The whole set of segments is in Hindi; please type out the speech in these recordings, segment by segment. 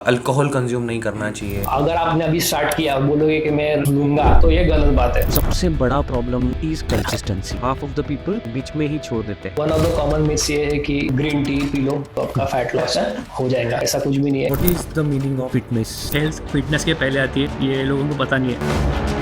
अल्कोहल कंज्यूम नहीं करना चाहिए। अगर आपने अभी स्टार्ट किया बोलोगे कि मैं लूंगा तो ये गलत बात है। सबसे बड़ा problem is consistency. Half of the people बीच में ही छोड़ देते हैं। One of the common myths ये है कि ग्रीन टी पी लो तो आपका फैट लॉस हो जाएगा, ऐसा कुछ भी नहीं है। What is the meaning of fitness? Health fitness के पहले आती है, ये लोगों को पता नहीं है।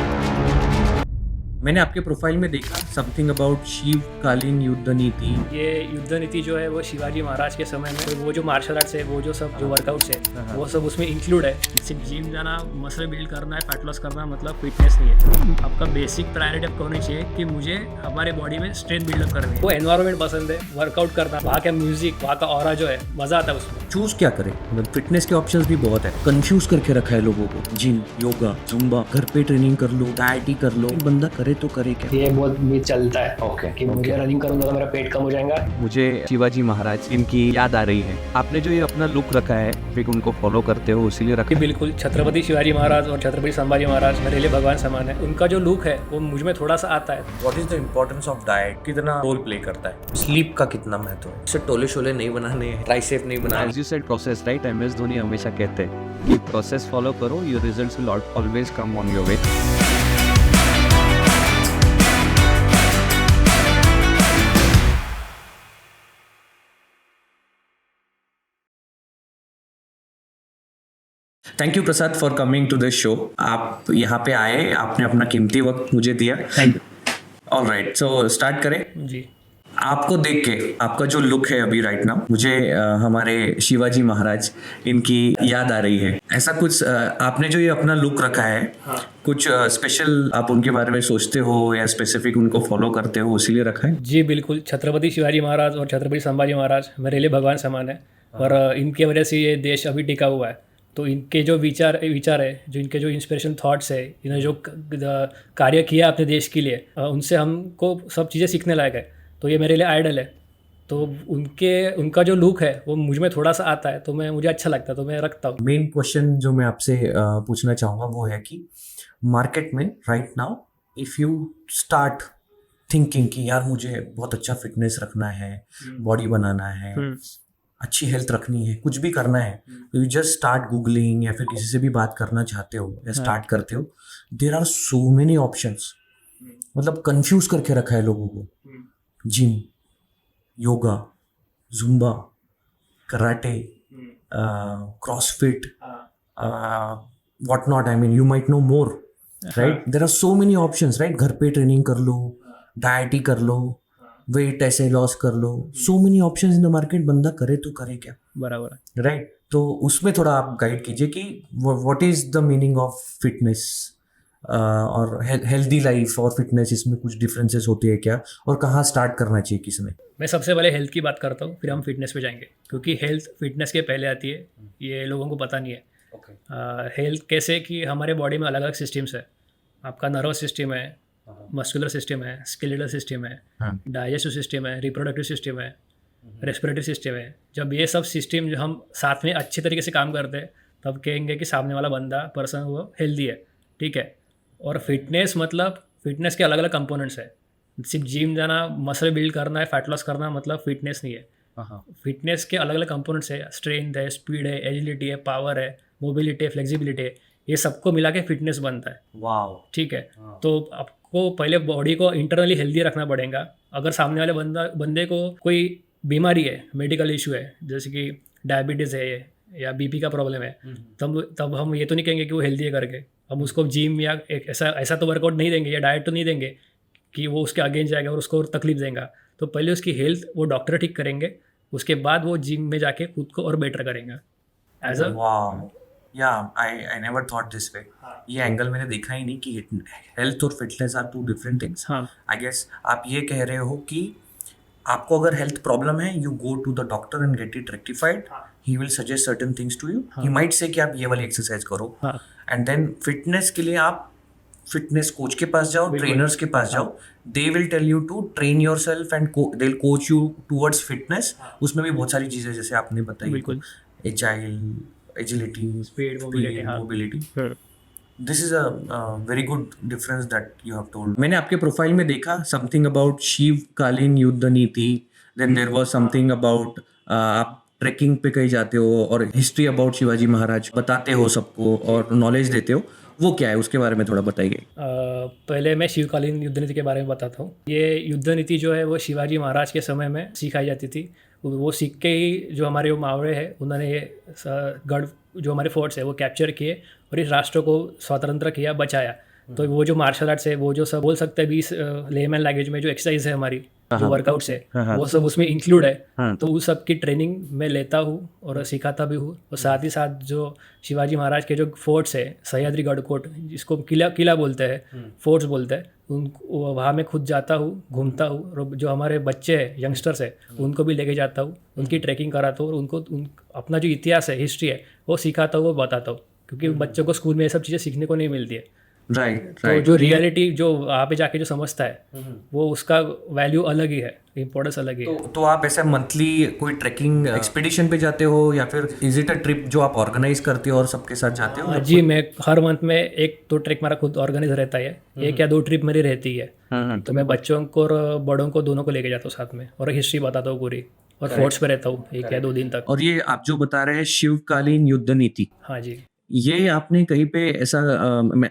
मैंने आपके प्रोफाइल में देखा समथिंग अबाउट शिवकालीन युद्ध नीति। ये युद्ध नीति जो है वो शिवाजी महाराज के समय में, तो वो जो मार्शल आर्ट्स है, वो जो सब जो वर्कआउट्स है, वो सब उसमें इंक्लूड है। सिर्फ जिम जाना, मसल बिल्ड करना है, फैट लॉस करना मतलब फिटनेस नहीं है। आपका बेसिक प्रायोरिटी आपको होनी चाहिए कि मुझे हमारे बॉडी में स्ट्रेंथ बिल्डअप करनी है। वो एनवायरनमेंट पसंद है, वर्कआउट करना, वहाँ का म्यूजिक, वहाँ का ऑरा जो है, मजा आता है उसमें। चूज क्या करें? मतलब फिटनेस के ऑप्शंस भी बहुत है, कंफ्यूज करके रखा है लोगों को। जिम, योगा, जुम्बा, घर पे ट्रेनिंग कर लो, डाइट ही कर लो। बंदा करे तो करे क्या? ये बहुत मिथ चलता है कि मुझे रनिंग करूंगा तो मेरा पेट कम हो जाएगा। मुझे शिवाजी महाराज इनकी याद आ रही है। आपने जो ये अपना लुक रखा है, फिर उनको फॉलो करते हो इसीलिए रखा कि है? बिल्कुल छत्रपति शिवाजी महाराज और छत्रपति संभाजी महाराज मेरे लिए भगवान समान है। उनका जो लुक है वो मुझ में थोड़ा सा आता है। What is the importance of diet? कितना रोल प्ले करता है? स्लीप का कितना महत्व है? इससे टोले शोले नहीं बनाने, ट्राइसेप नहीं बनाने। As you said process, right? MS Dhoni हमेशा कहते हैं कि प्रोसेस फॉलो करो, your results will always come on your way. Thank you Prasad for coming to this show. आप यहाँ पे आए, आपने अपना कीमती वक्त मुझे दिया। Thank you. Alright, so start करें। जी, आपको देख के, आपका जो लुक है अभी राइट नाउ, मुझे हमारे शिवाजी महाराज इनकी याद आ रही है। ऐसा कुछ आपने जो ये अपना लुक रखा है, कुछ स्पेशल आप उनके बारे में सोचते हो या स्पेसिफिक उनको फॉलो करते हो इसीलिए रखा है? जी बिल्कुल। छत्रपति शिवाजी महाराज और छत्रपति संभाजी महाराज मेरे लिए भगवान समान है और इनके वजह से ये देश अभी टिका हुआ है। तो इनके जो विचार है, जो इनके जो इंस्पिरेशन थॉट्स है, इन्होंने जो कार्य किया अपने देश के लिए, उनसे हमको सब चीज़ें सीखने लायक है। तो ये मेरे लिए आइडल है। तो उनका जो लुक है वो मुझ में थोड़ा सा आता है, तो मुझे अच्छा लगता है, तो मैं रखता हूँ। मेन क्वेश्चन जो मैं आपसे पूछना चाहूँगा वो है कि मार्केट में right now if you start thinking कि यार मुझे बहुत अच्छा फिटनेस रखना है, बॉडी बनाना है, अच्छी हेल्थ रखनी है, कुछ भी करना है, तो यू जस्ट स्टार्ट गूगलिंग या फिर किसी से भी बात करना चाहते हो या स्टार्ट करते हो, there are so many options. मतलब कंफ्यूज करके रखा है लोगों को। Gym, yoga, Zumba, karate, CrossFit, what not, I mean you might know more, right? There are so many options, right? घर पे ट्रेनिंग कर लो, डाइट ही कर लो, वेट ऐसे लॉस कर लो, so many options in the market. बंदा करे तो करे क्या? बराबर है। राइट? तो उसमें थोड़ा आप गाइड कीजिए कि what is the meaning of fitness और हेल्दी लाइफ और फिटनेस, इसमें कुछ डिफरेंसेस होते हैं क्या, और कहाँ स्टार्ट करना चाहिए किसने? मैं सबसे पहले हेल्थ की बात करता हूँ, फिर हम फिटनेस पे जाएंगे, क्योंकि हेल्थ फिटनेस के पहले आती है, ये लोगों को पता नहीं है। हेल्थ कैसे कि हमारे बॉडी में अलग अलग सिस्टम्स है। आपका नर्वस सिस्टम है, मस्कुलर सिस्टम है, स्केलेटल सिस्टम है, डाइजेस्टिव सिस्टम है, रिप्रोडक्टिव सिस्टम है, रेस्पिरेटरी सिस्टम है। जब ये सब सिस्टम जो हम साथ में अच्छे तरीके से काम करते हैं, तब कहेंगे कि सामने वाला बंदा पर्सन वो हेल्दी है। ठीक है। और फिटनेस मतलब फिटनेस के अलग अलग कंपोनेंट्स है। सिर्फ जिम जाना, मसल बिल्ड करना है, फैट लॉस करना मतलब फिटनेस नहीं है। फिटनेस के अलग अलग कंपोनेंट्स है। स्ट्रेंथ है, स्पीड है, एजिलिटी है, पावर है, मोबिलिटी है, फ्लेक्सिबिलिटी है। ये सबको मिला के फिटनेस बनता है। वाओ। ठीक है। तो आपको पहले बॉडी को इंटरनली हेल्दी रखना पड़ेगा। अगर सामने वाले बंदे को कोई बीमारी है, मेडिकल इशू है, जैसे कि डायबिटीज़ है या बीपी का प्रॉब्लम है, तब हम ये तो नहीं कहेंगे कि वो हेल्दी है करके। हम उसको जिम या एक ऐसा तो वर्कआउट नहीं देंगे या डाइट तो नहीं देंगे कि वो उसके अगेंस्ट जाएगा और उसको और तकलीफ देगा। तो पहले उसकी हेल्थ वो डॉक्टर ठीक करेंगे, उसके बाद वो जिम में जाके खुद को और बेटर करेंगे। एज अ वाओ, या I never thought this way. ये एंगल मैंने देखा ही नहीं कि हेल्थ और fitness are two different things. हाँ। आई गेस आप ये कह रहे हो कि आपको अगर हेल्थ प्रॉब्लम है, you go to the doctor and get it rectified, he will suggest certain things to you, he might say कि आप ये वाली एक्सरसाइज करो, एंड देन फिटनेस के लिए आप फिटनेस कोच के पास जाओ, ट्रेनर्स के पास जाओ, they will tell you to train yourself and they will coach you towards fitness. उसमें भी बहुत सारी चीज़ें जैसे आपने बताई, बिल्कुल, agility, speed, mobility. This is a very good difference that you have told. मैंने आपके प्रोफाइल में देखा समथिंग अबाउट शिवकालीन युद्ध नीति, then there was something about आप ट्रैकिंग पे कहीं जाते हो और हिस्ट्री अबाउट शिवाजी महाराज बताते हो सबको और नॉलेज देते हो, वो क्या है, उसके बारे में थोड़ा बताइए। पहले मैं शिवकालीन युद्ध नीति के बारे में बताता हूँ। ये युद्ध नीति जो है वो शिवाजी महाराज के समय में सिखाई जाती थी। वो सीख के ही जो हमारे वो मावड़े हैं उन्होंने ये गढ़ जो हमारे फोर्ट्स है वो कैप्चर किए और इस राष्ट्र को स्वतंत्र किया, बचाया। तो वो जो मार्शल आर्ट्स है, वो जो सब बोल सकते हैं 20 लेमैन लैंग्वेज में जो एक्सरसाइज है हमारी, जो वर्कआउट्स है, वो सब उसमें इंक्लूड है। तो उस सब की ट्रेनिंग मैं लेता हूँ और सिखाता भी हूँ। और साथ ही साथ जो शिवाजी महाराज के जो फोर्ट्स है, सह्याद्री गढ़कोट, जिसको किला बोलते हैं, फोर्ट्स बोलते हैं, वहाँ मैं खुद जाता हूँ, घूमता हूँ। और जो हमारे बच्चे हैं, यंगस्टर्स है, उनको भी लेके जाता हूँ, उनकी ट्रैकिंग कराता हूँ और उनको अपना जो इतिहास है, हिस्ट्री है, वो सिखाता हूँ, वो बताता हूँ। क्योंकि बच्चों को स्कूल में ये सब चीज़ें सीखने को नहीं मिलती है। राइट। तो जो रियलिटी जो वहाँ पे जाके जो समझता है, वो उसका वैल्यू अलग ही है, इम्पोर्टेंस अलग ही है। तो आप ऐसे मंथली कोई ट्रैकिंग एक्सपीडिशन पे जाते हो या फिर इज इट अ ट्रिप जो आप ऑर्गेनाइज करते हो और सबके साथ जाते हो? जी, मैं हर मंथ में 1-2 ट्रिप मेरा खुद ऑर्गेनाइज रहता है। 1 या 2 ट्रिप मेरी रहती है। तो मैं बच्चों को और बड़ों को दोनों को लेके जाता हूँ साथ में और हिस्ट्री बताता हूँ पूरी, और फोर्ट्स पे रहता हूँ 1 या 2 दिन तक। और ये आप जो बता रहे हैं शिवकालीन युद्ध नीति, हाँ जी, ये आपने कहीं पे ऐसा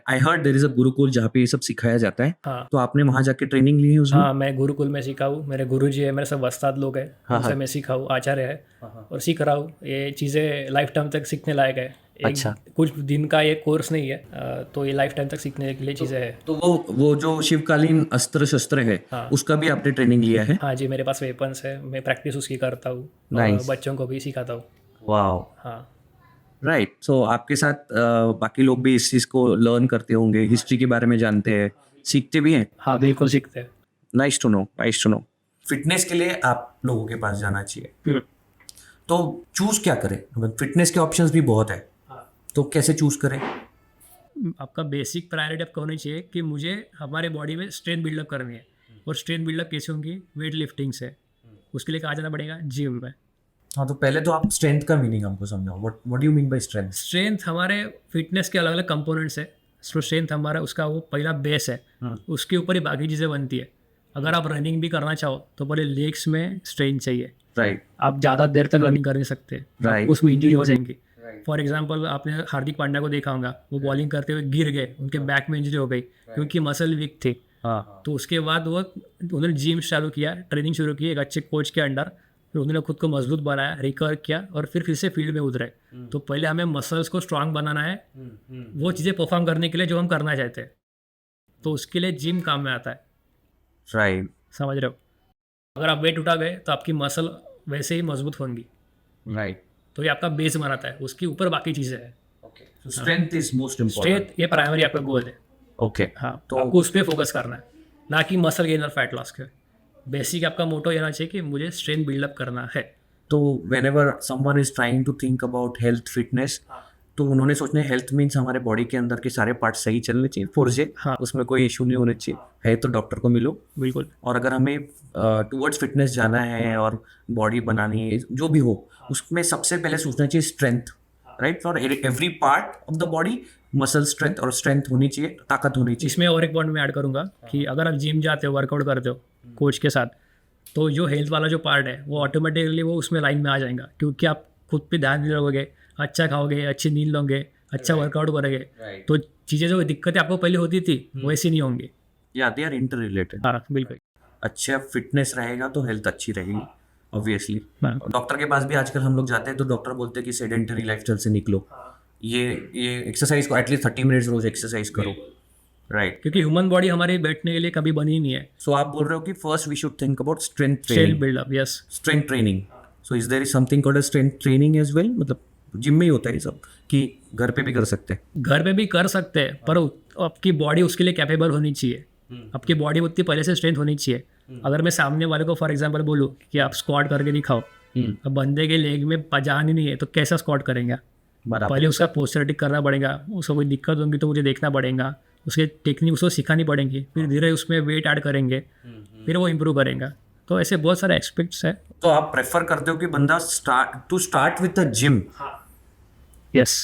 I heard there is a gurukul जहाँ पे ये सब सिखाया जाता है, हाँ तो आपने वहां जाके ट्रेनिंग ली है उसमें? हाँ, मैं गुरुकुल में सीखा हूँ। मेरे गुरुजी है, मेरे सब वस्ताद लोग हैं, उनसे मैं सीखा हूँ, आचार्य है, और सीख रहा हूँ। ये चीज़ें लाइफ टाइम तक सीखने लायक है। अच्छा। कुछ दिन का ये कोर्स नहीं है, तो ये लाइफ टाइम तक सीखने के लिए चीज़ें है। तो वो जो शिवकालीन अस्त्र शस्त्र है, उसका भी आपने ट्रेनिंग लिया है? हाँ जी, मेरे पास वेपन्स है, मैं प्रैक्टिस उसकी करता हूँ, Nice. बच्चों को भी सिखाता हूँ। वाओ, हाँ राइट। सो आपके साथ बाकी लोग भी इस चीज को लर्न करते होंगे, हिस्ट्री के बारे में जानते हैं, सीखते भी हैं? हाँ, बिल्कुल सीखते हैं। Nice to know, nice to know. Fitness के लिए आप लोगों के पास जाना चाहिए, तो चूज क्या करें? फिटनेस के ऑप्शंस भी बहुत है, तो कैसे चूज करें? आपका बेसिक प्रायोरिटी आपका होनी चाहिए कि मुझे हमारे बॉडी में स्ट्रेंथ बिल्डअप करनी है। और स्ट्रेंथ बिल्डअप कैसे होंगी? वेट लिफ्टिंग से। उसके लिए कहाँ जाना पड़ेगा? जिम में। हाँ, तो पहले तो आप स्ट्रेंथ का मीनिंग हमको समझाओ। What do you mean by strength? Strength हमारे फिटनेस के अलग अलग कंपोनेंट्स है। सो स्ट्रेंथ हमारा उसका वो पहला बेस है, उसके ऊपर ही बाकी चीज़ें बनती है। अगर आप रनिंग भी करना चाहो तो पहले लेग्स में स्ट्रेंथ चाहिए। राइट। आप ज़्यादा देर तक रनिंग कर नहीं सकते, Right. उसमें इंजरी हो जाएंगी। फॉर एग्जाम्पल, आपने हार्दिक पांड्या को देखा होगा, वो बॉलिंग करते हुए गिर गए, उनके बैक में इंजरी हो गई क्योंकि मसल वीक थे। तो उसके बाद उन्होंने जिम चालू किया, ट्रेनिंग शुरू की एक अच्छे कोच के अंडर, फिर उन्होंने खुद को मजबूत बनाया, रिकवर किया और फिर से फील्ड में उतरे। तो पहले हमें मसल्स को स्ट्रांग बनाना है, वो चीज़ें परफॉर्म करने के लिए जो हम करना चाहते हैं। तो उसके लिए जिम काम में आता है। राइट। समझ रहे हो? अगर आप वेट उठा गए तो आपकी मसल वैसे ही मजबूत होंगी। राइट। तो ये आपका बेस बनाता है, उसके ऊपर बाकी चीज़ें हैं। Okay, strength is most important. Strength ये प्राइमरी आपका गोल है। ओके। हाँ, तो आपको उस पर फोकस करना है, ना कि मसल गेन और फैट लॉस के। बेसिक आपका मोटो ये होना चाहिए कि मुझे स्ट्रेंथ बिल्डअप करना है। तो whenever someone is trying to think about health fitness, तो उन्होंने सोचना है हेल्थ मीन्स हमारे बॉडी के अंदर के सारे पार्ट सही चलने चाहिए, पुर्जे, हाँ। उसमें कोई इशू नहीं होने चाहिए, है तो डॉक्टर को मिलो। बिल्कुल। और अगर हमें टुवर्ड्स फिटनेस जाना है और बॉडी बनानी है, जो भी हो, उसमें सबसे पहले सोचना चाहिए strength, right? For every part of the body muscle strength, और स्ट्रेंथ होनी चाहिए, ताकत होनी चाहिए। इसमें और एक पॉइंट मैं ऐड करूँगा कि अगर आप जिम जाते हो, वर्कआउट करते हो कोच के साथ, तो जो हेल्थ वाला जो पार्ट है वो ऑटोमेटिकली वो उसमें लाइन में आ जाएगा, क्योंकि आप खुद पे ध्यान नहीं रखोगे, अच्छा खाओगे, अच्छी नींद लोगे, अच्छा वर्कआउट करोगे, तो चीज़ें जो दिक्कतें आपको पहले होती थी वैसी नहीं होंगी। या दे आर इंटर रिलेटेड। हाँ, बिल्कुल। अच्छा फिटनेस रहेगा तो हेल्थ अच्छी रहेगी, ऑब्वियसली। हाँ। डॉक्टर के पास भी आजकल हम लोग जाते हैं तो डॉक्टर बोलते हैं कि सेडेंटरी लाइफस्टाइल से निकलो, ये एक्सरसाइज को एटलीस्ट 30 मिनट्स रोज एक्सरसाइज करो, राइट? क्योंकि ह्यूमन बॉडी हमारी बैठने के लिए कभी बनी नहीं है। सो आप बोल रहे हो कि first we should think about strength strength training. Build up, yes. Strength training, so is there is something called strength training as well? मतलब जिम में ही होता है ये सब कि घर पे भी कर सकते हैं? घर पे भी कर सकते हैं, पर आपकी बॉडी उसके लिए कैपेबल होनी चाहिए। आपकी बॉडी उतनी पहले से स्ट्रेंथ होनी चाहिए। अगर मैं सामने वाले को फॉर एग्जांपल बोलूँ कि आप स्क्वाट करके दिखाओ, अब बंदे के लेग में जान ही नहीं है तो कैसा स्क्वाट करेंगे? पहले उसका पोस्चरिटिक करना पड़ेगा, उसको कोई दिक्कत होगी तो मुझे देखना पड़ेगा, उसके टेक्निक उसको सिखानी पड़ेंगी, फिर धीरे उसमें वेट ऐड करेंगे, फिर वो इम्प्रूव करेगा। तो ऐसे बहुत सारे एस्पेक्ट्स हैं। तो आप प्रेफर करते हो कि बंदा start with the gym? Yes,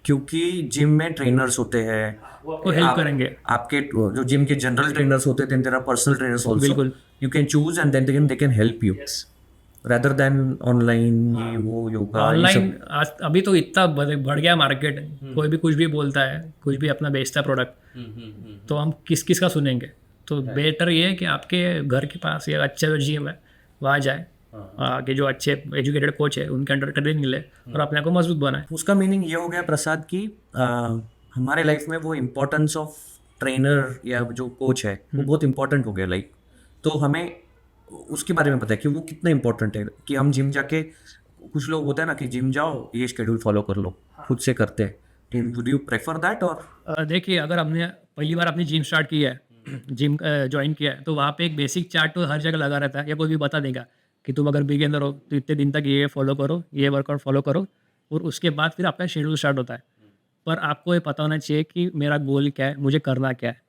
क्योंकि जिम में ट्रेनर्स होते हैं, वो हेल्प करेंगे। आपके जो जिम के जनरल ट्रेनर्स होते हैं, then there are personal trainers also, बिल्कुल। You can choose and then they can help you, rather than online ये वो योगा ये ऑनलाइन सब? आज अभी तो इतना बढ़ गया मार्केट, कोई भी कुछ भी बोलता है, कुछ भी अपना बेचता है प्रोडक्ट, तो हम किस किस का सुनेंगे? तो बेटर ये है कि आपके घर के पास या अच्छा जो जिम है वहाँ जाए, कि जो अच्छे एजुकेटेड कोच है उनके अंडर ट्रेनिंग ले और अपने आप को मजबूत बनाए। उसका मीनिंग ये हो गया प्रसाद कि हमारे लाइफ में वो इम्पोर्टेंस ऑफ ट्रेनर या जो कोच है वो बहुत इंपॉर्टेंट हो गया लाइक। तो हमें उसके बारे में पता है कि वो कितना इंपॉर्टेंट है कि हम जिम जाके, कुछ लोग होता है ना कि जिम जाओ ये शेड्यूल फॉलो कर लो, खुद से करते हैं। Would you prefer that? और देखिए, अगर हमने पहली बार अपनी जिम स्टार्ट की है, जिम ज्वाइन किया है, तो वहाँ पे एक बेसिक चार्ट तो हर जगह लगा रहता है, या कोई भी बता देगा कि तुम अगर बिगिनर हो तो इतने दिन तक ये फॉलो करो, ये वर्कआउट फॉलो करो, और उसके बाद फिर आपका शेड्यूल स्टार्ट होता है। पर आपको ये पता होना चाहिए कि मेरा गोल क्या है, मुझे करना क्या है,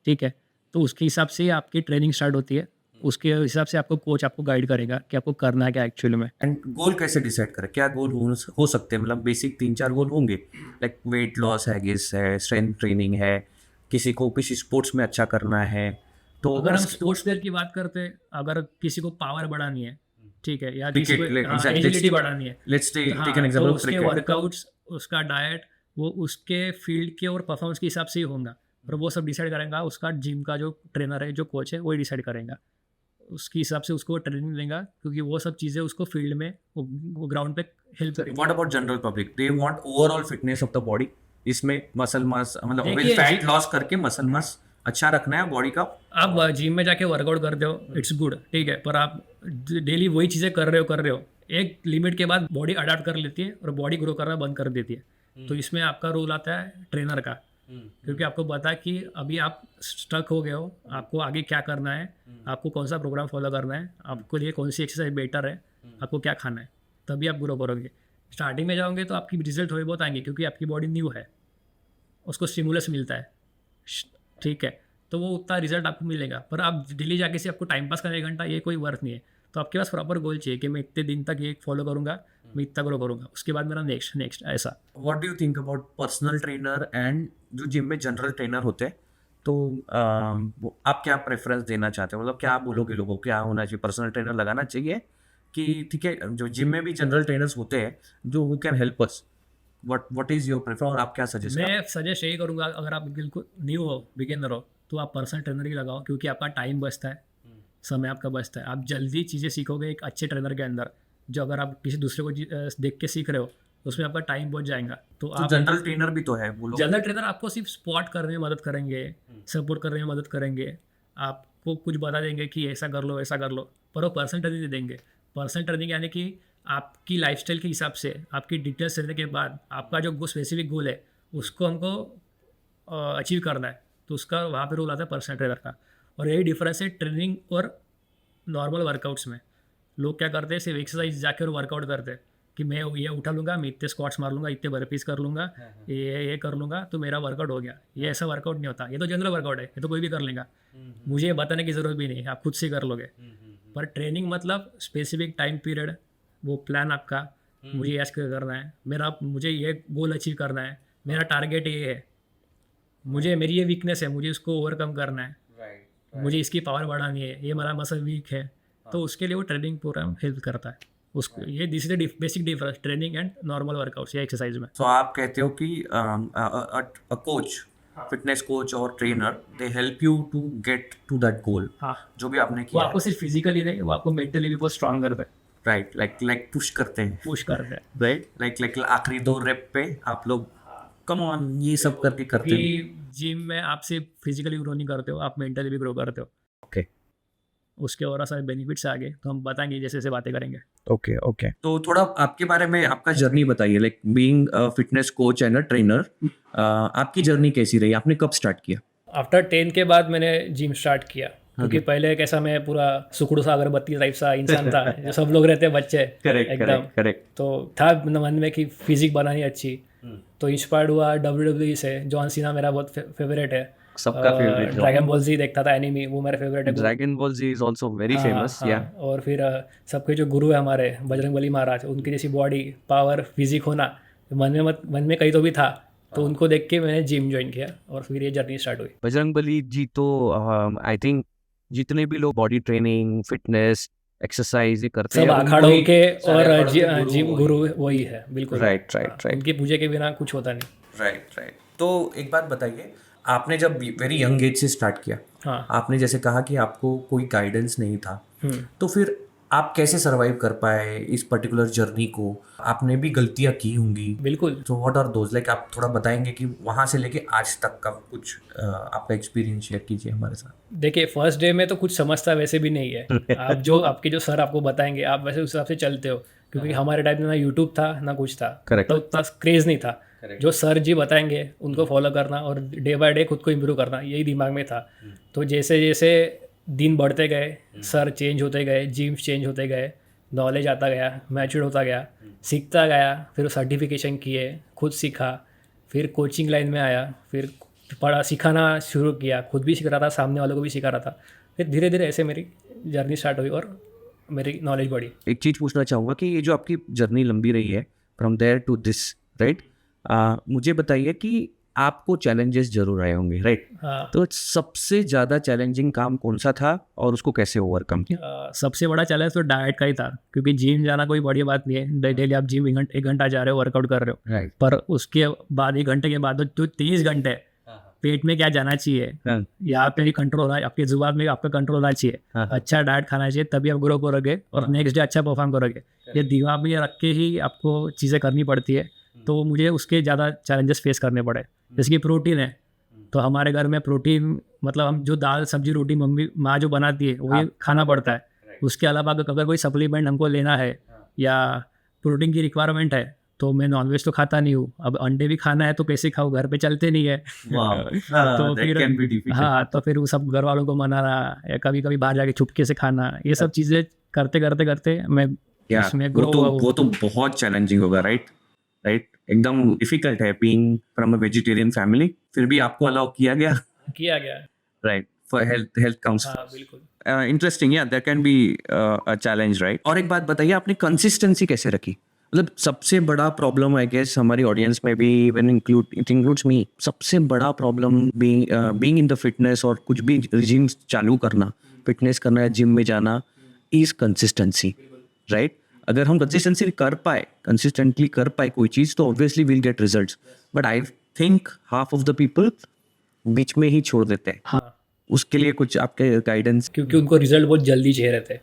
ठीक है? तो उसके हिसाब से ही आपकी ट्रेनिंग स्टार्ट होती है, उसके हिसाब से आपको कोच आपको गाइड करेगा कि आपको करना क्या एक्चुअली में। एंड गोल कैसे डिसाइड करें? क्या गोल हो सकते हैं? मतलब बेसिक 3-4 गोल होंगे, लाइक वेट लॉस है, गेस है, स्ट्रेंथ ट्रेनिंग है, किसी को किसी स्पोर्ट्स में अच्छा करना है। तो अगर हम स्पोर्ट्स प्लेयर की बात करते हैं, अगर किसी को पावर बढ़ानी है, ठीक है, या किसी को एजिलिटी बढ़ानी है, लेट्स टेक हाँ, एन एग्जांपल तो ऑफ उसके क्रिकेट। वर्कआउट्स, उसका डाइट, वो उसके फील्ड के और परफॉर्मेंस के हिसाब से ही होगा, और वो सब डिसाइड करेगा उसका जिम का जो ट्रेनर है, जो कोच है, वही डिसाइड करेगा। उसके हिसाब से उसको ट्रेनिंग देगा, क्योंकि वो सब चीज़ें उसको फील्ड में, वो ग्राउंड पे हेल्प करेगी। What about general public? They want overall fitness of the body, इसमें मसल मास, मतलब देखिए, फैट लॉस करके मसल मास अच्छा रखना है बॉडी का। आप जिम में जाके वर्कआउट करते हो, इट्स गुड, ठीक है, पर आप डेली वही चीज़ें कर रहे हो, एक लिमिट के बाद बॉडी अडाप्ट कर लेती है और बॉडी ग्रो करना बंद कर देती है। तो इसमें आपका रोल आता है ट्रेनर का, क्योंकि आपको पता है कि अभी आप स्टक हो गए हो, आपको आगे क्या करना है, आपको कौन सा प्रोग्राम फॉलो करना है, आपको लिए कौन सी एक्सरसाइज बेटर है, आपको क्या खाना है, तभी आप ग्रो करोगे। स्टार्टिंग में जाओगे तो आपकी रिजल्ट थोड़ी बहुत आएंगे, क्योंकि आपकी बॉडी न्यू है, उसको स्टिमुलस मिलता है, ठीक है, तो वो उतना रिजल्ट आपको मिलेगा। पर आप डेली जाके से आपको टाइम पास करने 1 घंटा, ये कोई वर्थ नहीं है। तो आपके पास प्रॉपर गोल चाहिए कि मैं इतने दिन तक ये फॉलो करूँगा, मैं इतना ग्रो करूँगा, उसके बाद मेरा नेक्स्ट ऐसा। What do you think about personal trainer and जो जिम में जनरल ट्रेनर होते हैं? तो आप क्या प्रेफरेंस देना चाहते हो? मतलब क्या बोलोगे लोगों को, क्या होना चाहिए? पर्सनल ट्रेनर लगाना चाहिए कि ठीक है, जो जिम में भी जनरल ट्रेनर्स होते हैं जो who can help us, what is your prefer, और आप क्या सजेस्ट? मैं सजेस्ट यही करूँगा, अगर आप बिल्कुल न्यू हो, बिगिनर हो, तो आप पर्सनल ट्रेनर ही लगाओ, क्योंकि आपका टाइम बचता है, समय आपका बचता है, आप जल्दी चीज़ें सीखोगे एक अच्छे ट्रेनर के अंदर। जो अगर आप किसी दूसरे को देख के सीख रहे हो, तो उसमें आपका टाइम बच जाएगा। तो आप जनरल ट्रेनर भी तो है वो लोग। जनरल ट्रेनर आपको सिर्फ स्पॉट करने में मदद करेंगे, सपोर्ट करने में मदद करेंगे, आपको कुछ बता देंगे कि ऐसा कर लो, ऐसा कर लो, पर वो पर्सनल ट्रेनिंग दे देंगे। पर्सनल ट्रेनिंग यानी कि आपकी लाइफस्टाइल के हिसाब से, आपकी डिटेल्स देने के बाद, आपका जो स्पेसिफिक गोल है उसको हमको अचीव करना है, तो उसका वहाँ पे रोल आता है पर्सनल ट्रेनर का। और यही डिफरेंस है ट्रेनिंग और नॉर्मल वर्कआउट्स में। लोग क्या करते हैं, सिर्फ एक्सरसाइज जाकर वर्कआउट करते हैं कि मैं ये उठा लूँगा, मैं इतने स्क्वाट्स मार लूँगा, इतने बर्पीज कर लूँगा, ये कर लूँगा, तो मेरा वर्कआउट हो गया। ये ऐसा वर्कआउट नहीं होता, ये तो जनरल वर्कआउट है, ये तो कोई भी कर लेगा, मुझे ये बताने की ज़रूरत भी नहीं, आप खुद से कर लोगे। पर ट्रेनिंग मतलब स्पेसिफिक टाइम पीरियड, वो प्लान आपका, मुझे ऐसा करना है, मुझे ये गोल अचीव करना है, मेरा टारगेट ये है, मेरी ये वीकनेस है, मुझे इसको ओवरकम करना है, मुझे इसकी पावर बढ़ानी है, ये मेरा मसल वीक है, तो उसके लिए वो ट्रेनिंग प्रोग्राम हेल्प करता है उसको। ये this is the basic difference training and normal workouts या एक्सरसाइज में। तो आप कहते हो कि अ कोच, फिटनेस कोच और trainer, they help you to get to that goal, हाँ, जो भी आपने वो किया, आपको सिर्फ फिजिकली नहीं, वो आपको मेंटली भी बहुत स्ट्रांग करता है, राइट? लाइक पुश करते हैं, पुश करता है। राइट? लाइक आखिरी 2 रेप पे आप लोग कम ऑन ये सब करके करते हैं। कि जिम में आप सिर्फ फिजिकली ग्रो नहीं करते हो, आप मेंटली भी ग्रो करते हो। ओके उसके और सारे बेनिफिट्स आगे तो हम बताएंगे जैसे जैसे बातें करेंगे। ओके तो थोड़ा आपके बारे में, आपका जर्नी बताइए, like being fitness coach and a trainer, आपकी जर्नी कैसी रही? आपने कब स्टार्ट किया? आफ्टर 10 के बाद मैंने जिम स्टार्ट किया, क्योंकि पहले कैसा मैं पूरा सुखड़ू सा अगरबत्ती टाइप सा इंसान था, जो सब लोग रहते हैं बच्चे, करेक्ट। तो था मन में कि फिजिक बनानी अच्छी, तो इंस्पायर्ड हुआ WWE से। जॉन सीना मेरा बहुत फेवरेट है, सबका फेवरेट। ड्रैगन बॉल जी देखता था एनिमी, वो मेरा फेवरेट है। Dragon ball Z is also very famous, yeah. और फिर सबके जो गुरु है हमारे बजरंगबली महाराज, उनकी जैसी बॉडी, पावर, फिजिक होना मन में कहीं तो भी था, तो उनको देख के मैंने जिम ज्वाइन किया और फिर ये जर्नी स्टार्ट हुई। बजरंगबली जी तो आई थिंक जितने भी लोग बॉडी ट्रेनिंग, फिटनेस एक्सरसाइज ही करते सब हैं अखाड़ों के और सारे अखाड़ों के जिम गुरु वही है बिल्कुल। राइट राइट राइट उनकी पूजा के बिना कुछ होता नहीं। Right right. तो एक बात बताइए, आपने जब वेरी यंग एज से स्टार्ट किया, हाँ। आपने जैसे कहा कि आपको कोई गाइडेंस नहीं था, तो फिर आप कैसे सरवाइव कर पाए इस पर्टिकुलर जर्नी को? आपने भी गलतियां की होंगी, बिल्कुल। तो व्हाट आर दोज, लाइक आप थोड़ा बताएंगे कि वहां से लेके आज तक का कुछ आपका एक्सपीरियंस शेयर कीजिए हमारे साथ। देखिए फर्स्ट डे में तो कुछ समझता वैसे भी नहीं है। आप जो आपके जो सर आपको बताएंगे आप वैसे उस हिसाब से चलते हो, क्योंकि हमारे टाइम में ना यूट्यूब था ना कुछ था, Correct. तो उतना क्रेज नहीं था। जो सर जी बताएंगे उनको फॉलो करना और डे बाय डे खुद को इम्प्रूव करना, यही दिमाग में था। तो जैसे जैसे दिन बढ़ते गए, सर चेंज होते गए, जिम्स चेंज होते गए, नॉलेज आता गया, मैच्योर होता गया, सीखता गया, फिर सर्टिफिकेशन किए, खुद सीखा, फिर कोचिंग लाइन में आया, फिर पढ़ा सिखाना शुरू किया, खुद भी सीख रहा था, सामने वालों को भी सिखा रहा था। फिर धीरे धीरे ऐसे मेरी जर्नी स्टार्ट हुई और मेरी नॉलेज बढ़ी। एक चीज़ पूछना चाहूँगा कि ये जो आपकी जर्नी लंबी रही है from there to this, right, मुझे बताइए कि आपको चैलेंजेस जरूर आए होंगे, राइट? हाँ। तो सबसे ज़्यादा चैलेंजिंग काम कौन सा था और उसको कैसे ओवरकम किया? सबसे बड़ा चैलेंज तो डाइट का ही था, क्योंकि जिम जाना कोई बड़ी बात नहीं है। डेली आप जिम 1 घंटा जा रहे हो, वर्कआउट कर रहे हो, राइट। पर उसके बाद 1 घंटे के बाद तो 30 घंटे पेट में क्या जाना चाहिए, यहाँ पे भी कंट्रोल होना, आपके जुबान में आपका कंट्रोल होना चाहिए, अच्छा डाइट खाना चाहिए, तभी आप ग्रो करोगे और नेक्स्ट डे अच्छा परफॉर्म करोगे। ये दिमाग में रख के ही आपको चीज़ें करनी पड़ती है। तो मुझे उसके ज़्यादा चैलेंजेस फेस करने पड़े। जैसे कि प्रोटीन है, तो हमारे घर में प्रोटीन मतलब हम जो दाल सब्जी रोटी मम्मी माँ जो बनाती है वही खाना पड़ता है। उसके अलावा अगर कोई सप्लीमेंट हमको लेना है या प्रोटीन की रिक्वायरमेंट है, तो मैं नॉनवेज तो खाता नहीं हूँ। अब अंडे भी खाना है तो कैसे खाऊँ, घर पे चलते नहीं है। तो फिर हाँ, तो फिर वो सब घर वालों को मनाना या कभी कभी बाहर जाके चुपके से खाना, ये सब चीज़ें करते करते करते मैं इसमें ग्रो हुआ। वो तो बहुत चैलेंजिंग होगा, राइट? राइट, एकदम डिफिकल्ट है being from a vegetarian family, फिर भी आपको अलाउ किया गया, राइट, फॉर हेल्थ काउंट्स। हाँ, बिल्कुल। Interesting, yeah there can be a challenge, right? और एक बात बताइए, आपने कंसिस्टेंसी कैसे रखी? मतलब सबसे बड़ा प्रॉब्लम आई गेस हमारी ऑडियंस में भी, इवन इट इंक्लूड्स मी, सबसे बड़ा problem being in the fitness और कुछ भी रिजीम चालू करना, फिटनेस करना या जिम में जाना, इज कंसिस्टेंसी, राइट? अगर हम कंसिस्टेंटली कर पाए कोई चीज़, तो obviously will get results. But I think half of the people बीच में ही छोड़ देते हैं। हाँ, उसके लिए कुछ आपके गाइडेंस? क्योंकि उनको रिजल्ट बहुत जल्दी चाहिए रहते हैं।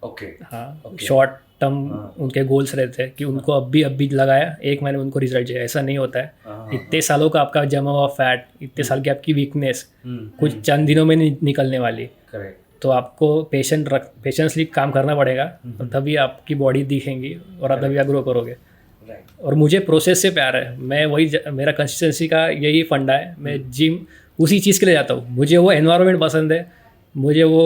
ओके। हाँ, शॉर्ट टर्म उनके गोल्स रहते हैं कि उनको अभी लगाया 1 महीने में उनको रिजल्ट चाहिए। ऐसा नहीं होता है। इतने सालों का आपका जमा हुआ फैट, इतने साल की आपकी वीकनेस कुछ चंद दिनों में नहीं निकलने वाली। करेक्ट। तो आपको पेशेंसली काम करना पड़ेगा, और तभी आपकी बॉडी दिखेंगी और तभी आप ग्रो करोगे। और मुझे प्रोसेस से प्यार है। मैं वही मेरा कंसिस्टेंसी का यही फंडा है। मैं जिम उसी चीज़ के लिए जाता हूँ। मुझे वो एनवायरनमेंट पसंद है, मुझे वो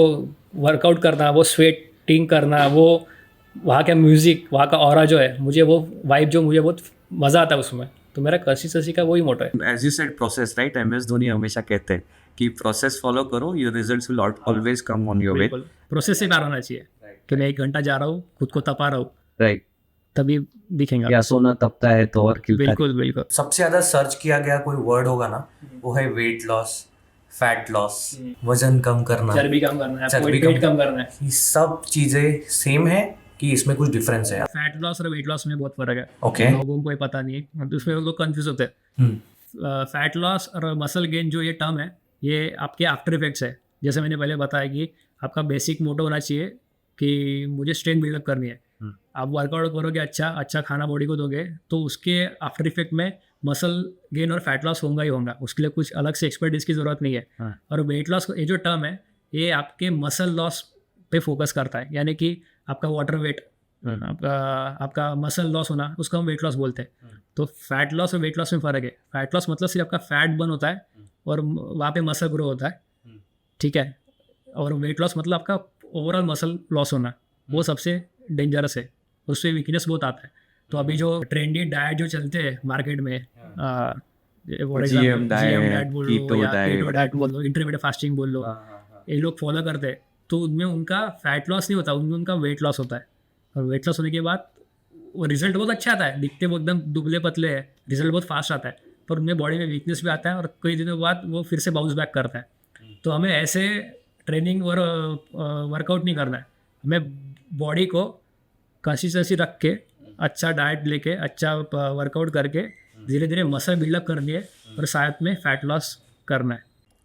वर्कआउट करना, वो स्वेटिंग करना, वो वहाँ का म्यूज़िक, वहाँ का ऑरा जो है, मुझे वो वाइब जो मुझे बहुत मज़ा आता है उसमें। तो मेरा कंसिस्टेंसी का वही मोटो है। As you said process, right? MS Dhoni हमेशा कहते हैं कि प्रोसेस फॉलो करो, your results will always come on your way. Process से प्यार होना चाहिए कि मैं 1 घंटा जा रहा हूँ, खुद को तपा रहा हूँ, राइट, तभी दिखेंगे। या सोना तपता है तो और खिलता है। बिल्कुल बिल्कुल। सबसे ज्यादा सर्च किया गया कोई वर्ड होगा ना, वो है वेट लॉस, फैट लॉस, वजन कम करना, चर्बी कम करना है, चर्बी वेट कम करना है। ये सब चीजें सेम है कि इसमें कुछ डिफरेंस है? फैट लॉस और वेट लॉस में बहुत फर्क है। ओके। लोगों को ये पता नहीं है, तो उसमें लोग कंफ्यूज होते हैं। फैट लॉस और मसल गेन जो ये टर्म है, ये आपके आफ्टर इफेक्ट्स है। जैसे मैंने पहले बताया कि आपका बेसिक मोटो होना चाहिए कि मुझे स्ट्रेंथ बिल्डअप करनी है। आप वर्कआउट करोगे, अच्छा खाना बॉडी को दोगे, तो उसके आफ्टर इफेक्ट में मसल गेन और फैट लॉस होगा ही होगा। उसके लिए कुछ अलग से एक्सपर्टीज की ज़रूरत नहीं है। और वेट लॉस ये जो टर्म है, ये आपके मसल लॉस पे फोकस करता है, यानी कि आपका वाटर वेट, आपका मसल लॉस होना, उसको हम वेट लॉस बोलते हैं। तो फैट लॉस और वेट लॉस में फ़र्क है। फैट लॉस मतलब सिर्फ आपका फैट बर्न होता है और वहाँ पे मसल ग्रो होता है, ठीक है। और वेट लॉस मतलब आपका ओवरऑल मसल लॉस होना, वो सबसे डेंजरस है, उससे वीकनेस बहुत आता है। तो अभी जो ट्रेंडी डाइट जो चलते हैं मार्केट में, GM डाइट बोल लो, कीटो डाइट बोल लो, इंटरमिटेंट फास्टिंग बोल लो, ये लोग फॉलो करते हैं, तो उनमें उनका फैट लॉस नहीं होता, उनमें उनका वेट लॉस होता है। और वेट लॉस होने के बाद वो रिजल्ट बहुत अच्छा आता है, दिखते वो एकदम दुबले पतले है, रिजल्ट बहुत फास्ट आता है, पर उनमें बॉडी में वीकनेस भी आता है और कई दिनों बाद वो फिर से बाउंस बैक करता है। तो हमें ऐसे ट्रेनिंग और वर्कआउट नहीं करना है, हमें बॉडी को कंसिस्टेंसी रख के अच्छा डाइट लेके अच्छा वर्कआउट करके धीरे धीरे मसल बिल्डअप करनी है और साथ में फैट लॉस करना है।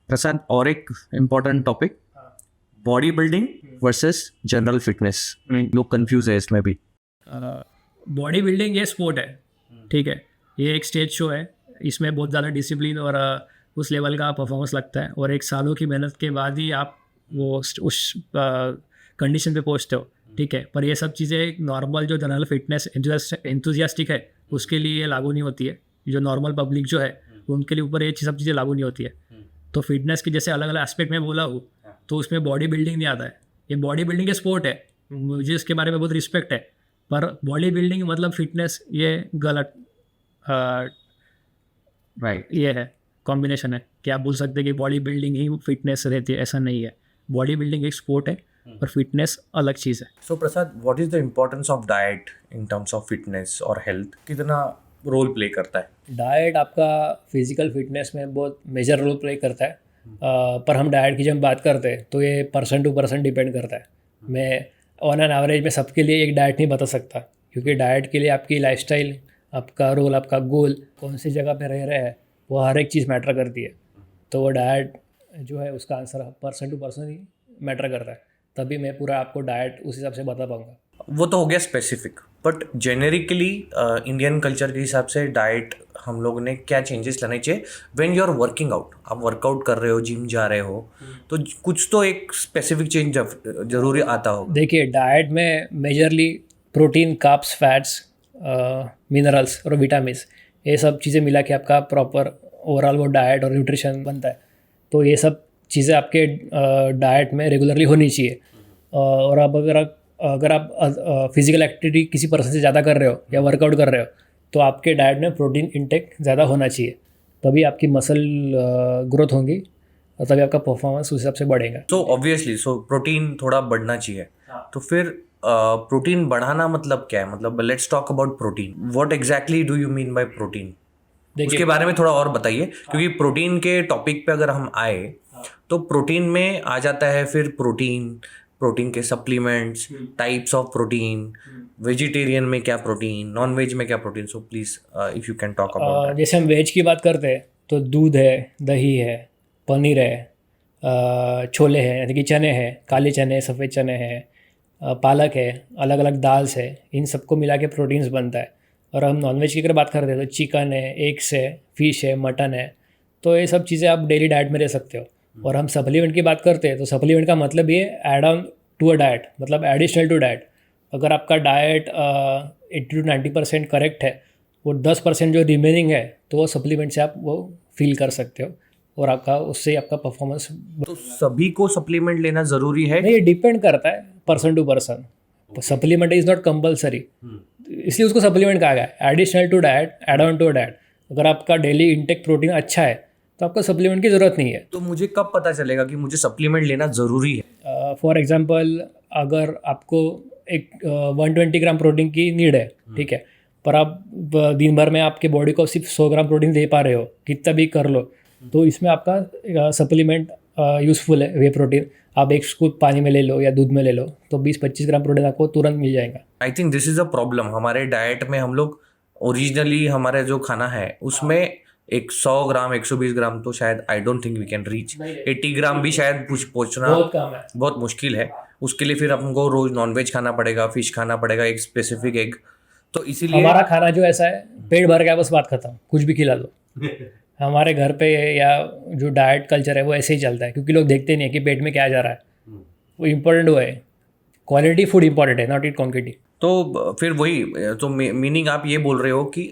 प्रसाद, और एक important topic, body building versus general fitness, लोग कंफ्यूज है इसमें भी। बॉडी बिल्डिंग ये स्पोर्ट है, ठीक है, ये एक स्टेज शो है, इसमें बहुत ज़्यादा डिसिप्लिन और उस लेवल का परफॉर्मेंस लगता है और एक सालों की मेहनत के बाद ही आप वो उस कंडीशन पे पहुंचते हो, ठीक है। पर ये सब चीज़ें नॉर्मल जो जनरल फिटनेस एंथुजियास्टिक है उसके लिए ये लागू नहीं होती है, जो नॉर्मल पब्लिक जो है उनके लिए ऊपर ये सब चीज़ें लागू नहीं होती है। तो फिटनेस के जैसे अलग अलग एस्पेक्ट में बोला हूँ, तो उसमें बॉडी बिल्डिंग नहीं आता है। ये बॉडी बिल्डिंग के स्पोर्ट है, मुझे इसके बारे में बहुत रिस्पेक्ट है, पर बॉडी बिल्डिंग मतलब फिटनेस ये गलत राइट। ये है कॉम्बिनेशन है कि आप बोल सकते हैं कि बॉडी बिल्डिंग ही फिटनेस रहती है, ऐसा नहीं है। बॉडी बिल्डिंग एक स्पोर्ट है और फिटनेस अलग चीज़ है। So Prasad, what is the importance of diet in terms of fitness और हेल्थ? कितना रोल प्ले करता है? डाइट आपका फिजिकल फिटनेस में बहुत मेजर रोल प्ले करता है, पर हम डाइट की जब बात करते हैं तो ये पर्सन टू पर्सन डिपेंड करता है। मैं ऑन एन एवरेज में सबके लिए एक डाइट नहीं बता सकता, क्योंकि डाइट के लिए आपकी लाइफस्टाइल, आपका रोल, आपका गोल, कौन सी जगह पे रह रहे हैं, वो हर एक चीज़ मैटर करती है। तो वो डाइट जो है उसका आंसर पर्सन टू पर्सन ही मैटर करता है, तभी मैं पूरा आपको डाइट उस हिसाब से बता पाऊँगा। वो तो हो गया specific, but generically Indian culture के हिसाब से डाइट हम लोग ने क्या चेंजेस लाने चाहिए when you are working out? आप वर्कआउट कर रहे हो, जिम जा रहे हो, तो कुछ तो एक स्पेसिफिक चेंज जरूरी आता होगा। देखिए, डाइट में majorly protein, carbs, fats, minerals और विटामिन, ये सब चीज़ें मिला के आपका प्रॉपर ओवरऑल वो डाइट और न्यूट्रिशन बनता है। तो ये सब चीज़ें आपके डाइट में रेगुलरली होनी चाहिए। और अब अगर आप फिजिकल एक्टिविटी किसी पर्सन से ज़्यादा कर रहे हो या वर्कआउट कर रहे हो, तो आपके डाइट में प्रोटीन इंटेक ज़्यादा होना चाहिए, तभी आपकी मसल ग्रोथ होंगी और तभी आपका परफॉर्मेंस उस हिसाब से बढ़ेगा। सो ऑब्वियसली प्रोटीन थोड़ा बढ़ना चाहिए। तो फिर प्रोटीन बढ़ाना मतलब क्या है? मतलब let's talk about protein. What exactly do you mean by protein? उसके बारे में थोड़ा और बताइए, क्योंकि प्रोटीन के टॉपिक पे अगर हम आए तो प्रोटीन में आ जाता है फिर प्रोटीन के supplements, types of protein, vegetarian में क्या प्रोटीन, नॉन वेज में क्या protein. So please if you can talk about. जैसे हम वेज की बात करते हैं तो दूध है, दही है, पनीर है, छोले हैं यानी कि चने हैं, काले चने, सफ़ेद चने हैं, पालक है, अलग अलग दाल्स है, इन सबको मिला के प्रोटीन्स बनता है। और हम नॉनवेज की अगर बात करते हैं तो चिकन है, एग्स है, फिश है, मटन है, तो ये सब चीज़ें आप डेली डाइट में ले सकते हो। और हम सप्लीमेंट की बात करते हैं तो सप्लीमेंट का मतलब ये add on to a diet, मतलब एडिशनल टू डाइट। अगर आपका डाइट 80 to 90% करेक्ट है, वो 10% जो रिमेनिंग है तो वो सप्लीमेंट से आप वो फील कर सकते हो और आपका उससे आपका परफॉर्मेंस। तो सभी को सप्लीमेंट लेना ज़रूरी है? नहीं, ये डिपेंड करता है person to person. Supplement is not compulsory, इसलिए उसको सप्लीमेंट कहा गया है। Additional to diet, add on to diet. अगर आपका डेली इंटेक प्रोटीन अच्छा है तो आपको सप्लीमेंट की ज़रूरत नहीं है। तो मुझे कब पता चलेगा कि मुझे सप्लीमेंट लेना ज़रूरी है? फॉर एग्जांपल, अगर आपको एक 120 ग्राम प्रोटीन की नीड है, ठीक है, पर आप दिन भर में आपके बॉडी को सिर्फ 100 ग्राम प्रोटीन दे पा रहे हो, कितना भी कर लो, तो इसमें आपका सप्लीमेंट यूज़फुल है। वे प्रोटीन आप एक स्कूप पानी में ले लो या दूध में ले लो तो 20-25 ग्राम प्रोटीन आपको तुरंत मिल जाएगा। I think this is a problem हमारे डाइट में। हम लोग ओरिजिनली हमारे जो खाना है उसमें एक 100 ग्राम 120 ग्राम तो शायद I don't think we can reach. 80 gram भी शायद पहुँचना बहुत कम है, बहुत मुश्किल है। उसके लिए फिर हमको रोज नॉनवेज खाना पड़ेगा, फिश खाना पड़ेगा, एक स्पेसिफिक एग। तो इसीलिए हमारा खाना जो ऐसा है, पेट भर गया बस बात खत्म, कुछ भी खिला दो। हमारे घर पे या जो डाइट कल्चर है वो ऐसे ही चलता है, क्योंकि लोग देखते नहीं है कि पेट में क्या जा रहा है। वो इम्पोर्टेंट वो है, क्वालिटी फूड इम्पोर्टेंट है, नॉट इट क्वांटिटी। तो फिर वही तो मीनिंग आप ये बोल रहे हो कि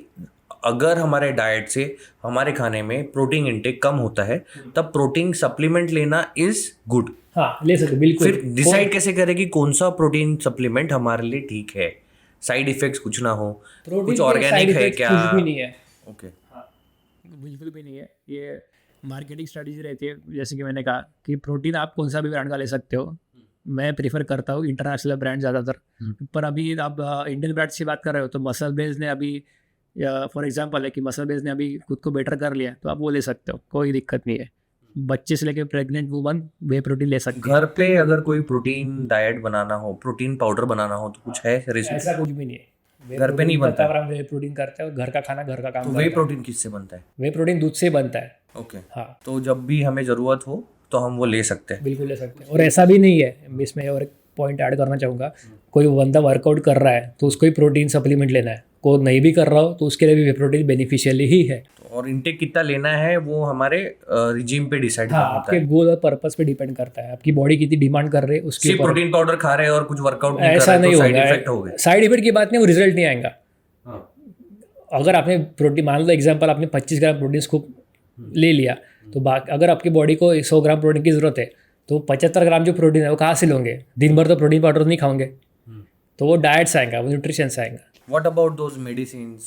अगर हमारे डाइट से, हमारे खाने में प्रोटीन इंटेक कम होता है तब प्रोटीन सप्लीमेंट लेना इज गुड। हाँ, ले सकते बिल्कुल। फिर डिसाइड कैसे करें कि कौन सा प्रोटीन सप्लीमेंट हमारे लिए ठीक है, साइड इफेक्ट्स कुछ ना हो, कुछ ऑर्गेनिक है क्या? कुछ भी नहीं है। ओके, बिल्कुल भी नहीं है। ये मार्केटिंग स्ट्रेटजी रहती है। जैसे कि मैंने कहा कि प्रोटीन आप कौन सा भी ब्रांड का ले सकते हो, मैं प्रीफर करता हूँ इंटरनेशनल ब्रांड ज़्यादातर। पर अभी आप इंडियन ब्रांड से बात कर रहे हो तो मसल बेस ने अभी, फॉर एग्जांपल है कि मसल बेस ने अभी खुद को बेटर कर लिया, तो आप वो ले सकते हो, कोई दिक्कत नहीं है। बच्चे से लेकर प्रेग्नेंट वुमन वे प्रोटीन ले सकते हैं। घर पे अगर कोई प्रोटीन डाइट बनाना हो, प्रोटीन पाउडर बनाना हो, तो कुछ है रेसिपी? ऐसा कुछ भी नहीं है। घर पे नहीं बनता? अगर हम वे प्रोटीन करते हैं और घर का खाना घर का काम तो करता वे है। प्रोटीन किससे बनता है? वे प्रोटीन दूध से बनता है। ओके, हाँ तो जब भी हमें ज़रूरत हो तो हम वो ले सकते हैं। बिल्कुल ले सकते हैं। और ऐसा भी नहीं है, इसमें और एक पॉइंट ऐड करना चाहूँगा, कोई बंदा वर्कआउट कर रहा है तो उसको ही प्रोटीन सप्लीमेंट लेना है, कोई नहीं भी कर रहा हो तो उसके लिए भी वे प्रोटीन बेनिफिशियली ही है। और इनटेक कितना लेना है वो हमारे रिजीम पे डिसाइड हाँ होता आपके है। गोल और पर्पस पे डिपेंड करता है, आपकी बॉडी कितनी डिमांड कर रही है उसके सिर्फ ऊपर। प्रोटीन पाउडर खा रहे हैं और कुछ वर्कआउट नहीं कर ऐसा रहे नहीं तो साइड होगा, इफेक्ट हो गए। साइड इफेक्ट की बात नहीं, वो रिजल्ट नहीं आएगा। अगर आपने प्रोटीन, मान लो एग्जांपल आपने 25 ग्राम प्रोटीन स्कूप ले लिया, तो अगर आपकी बॉडी को 100 ग्राम प्रोटीन की ज़रूरत है तो 75 ग्राम जो प्रोटीन है वो कहाँ से लोगे? दिन भर तो प्रोटीन पाउडर नहीं खाओगे, तो वो डाइट से आएगा, वो न्यूट्रिशन से आएगा। What about those medicine?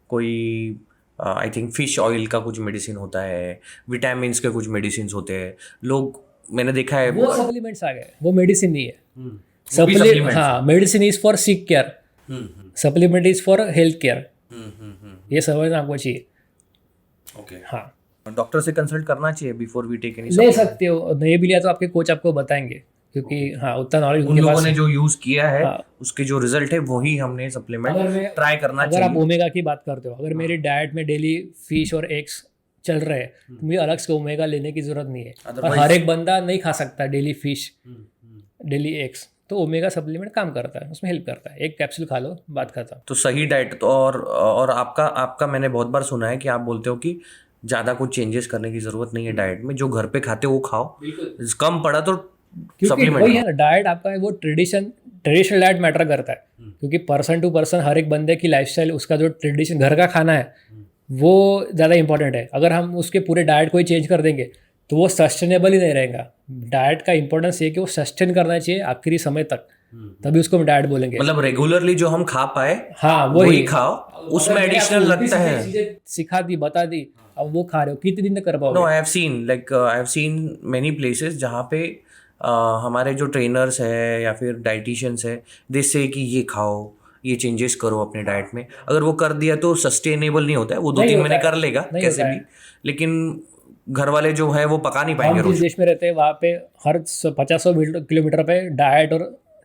कोई आई थिंक फिश ऑयल का कुछ मेडिसिन होता है, विटामिन के कुछ मेडिसिन होते हैं, लोग मैंने देखा है वो सप्लीमेंट्स आ गए, वो मेडिसिन नहीं है। वो भी supplements हाँ, medicine is for sick care, supplement is for health care, ये समझना आपको चाहिए। ओके, हाँ डॉक्टर से कंसल्ट करना चाहिए बिफोर वी टेक एनी? ले सकते हो, नहीं भी लिया तो आपके कोच आपको बताएंगे, क्योंकि हाँ उतना नॉलेज उन उनके लोगों पास ने जो यूज किया है हाँ। उसके जो रिजल्ट है वही हमने अगर सप्लीमेंट मैं- ट्राई करना अगर आप चाहिए। ओमेगा की बात करते हो, अगर मेरी डाइट में डेली फिश और एग्स चल रहे हैं तो मुझे अलग से ओमेगा लेने की जरूरत नहीं है। और Otherwise- हर एक बंदा नहीं खा सकता डेली फिश डेली एग्स, तो ओमेगा सप्लीमेंट काम करता है, उसमें हेल्प करता है। एक कैप्सूल खा लो, बात खत्म। तो सही डाइट तो और आपका मैंने बहुत बार सुना है कि आप बोलते हो कि ज़्यादा कुछ चेंजेस करने की ज़रूरत नहीं है डाइट में, जो घर पे खाते हो वो खाओ, कम पड़ा तो क्योंकि वही सप्लीमेंट। है ना, डाइट आपका है वो ट्रेडिशनल डाइट मैटर करता है, क्योंकि पर्सन टू पर्सन हर एक बंदे की लाइफस्टाइल, उसका जो ट्रेडिशन घर का खाना है वो ज़्यादा इंपॉर्टेंट है। अगर हम उसके पूरे डाइट को ही चेंज कर देंगे तो वो सस्टेनेबल ही नहीं रहेगा। डाइट का इंपॉर्टेंस ये कि वो सस्टेन करना चाहिए आखिरी समय तक, तभी उसको हम डाइट बोलेंगे। मतलब रेगुलरली जो हम खा पाए हाँ वही वही खाओ, उसमें एडिशनल लगता है। चीजें सिखा दी, बता दी, अब वो खा रहे हो, कितने दिन तक कर नो, पाओगे? I have seen many places जहाँ पे हमारे जो ट्रेनर्स है या फिर डाइटिशियंस है, दे से कि ये खाओ, ये चेंजेस करो अपने डाइट में। अगर वो कर दिया तो सस्टेनेबल नहीं होता है, वो 2-3 होता महीने है, कर लेगा नहीं कैसे होता भी, है। लेकिन घर वाले जो है वो पका नहीं पाएंगे हम जिस रोज। देश में रहते हैं वहाँ पे हर 50-100 किलोमीटर पे डाइट और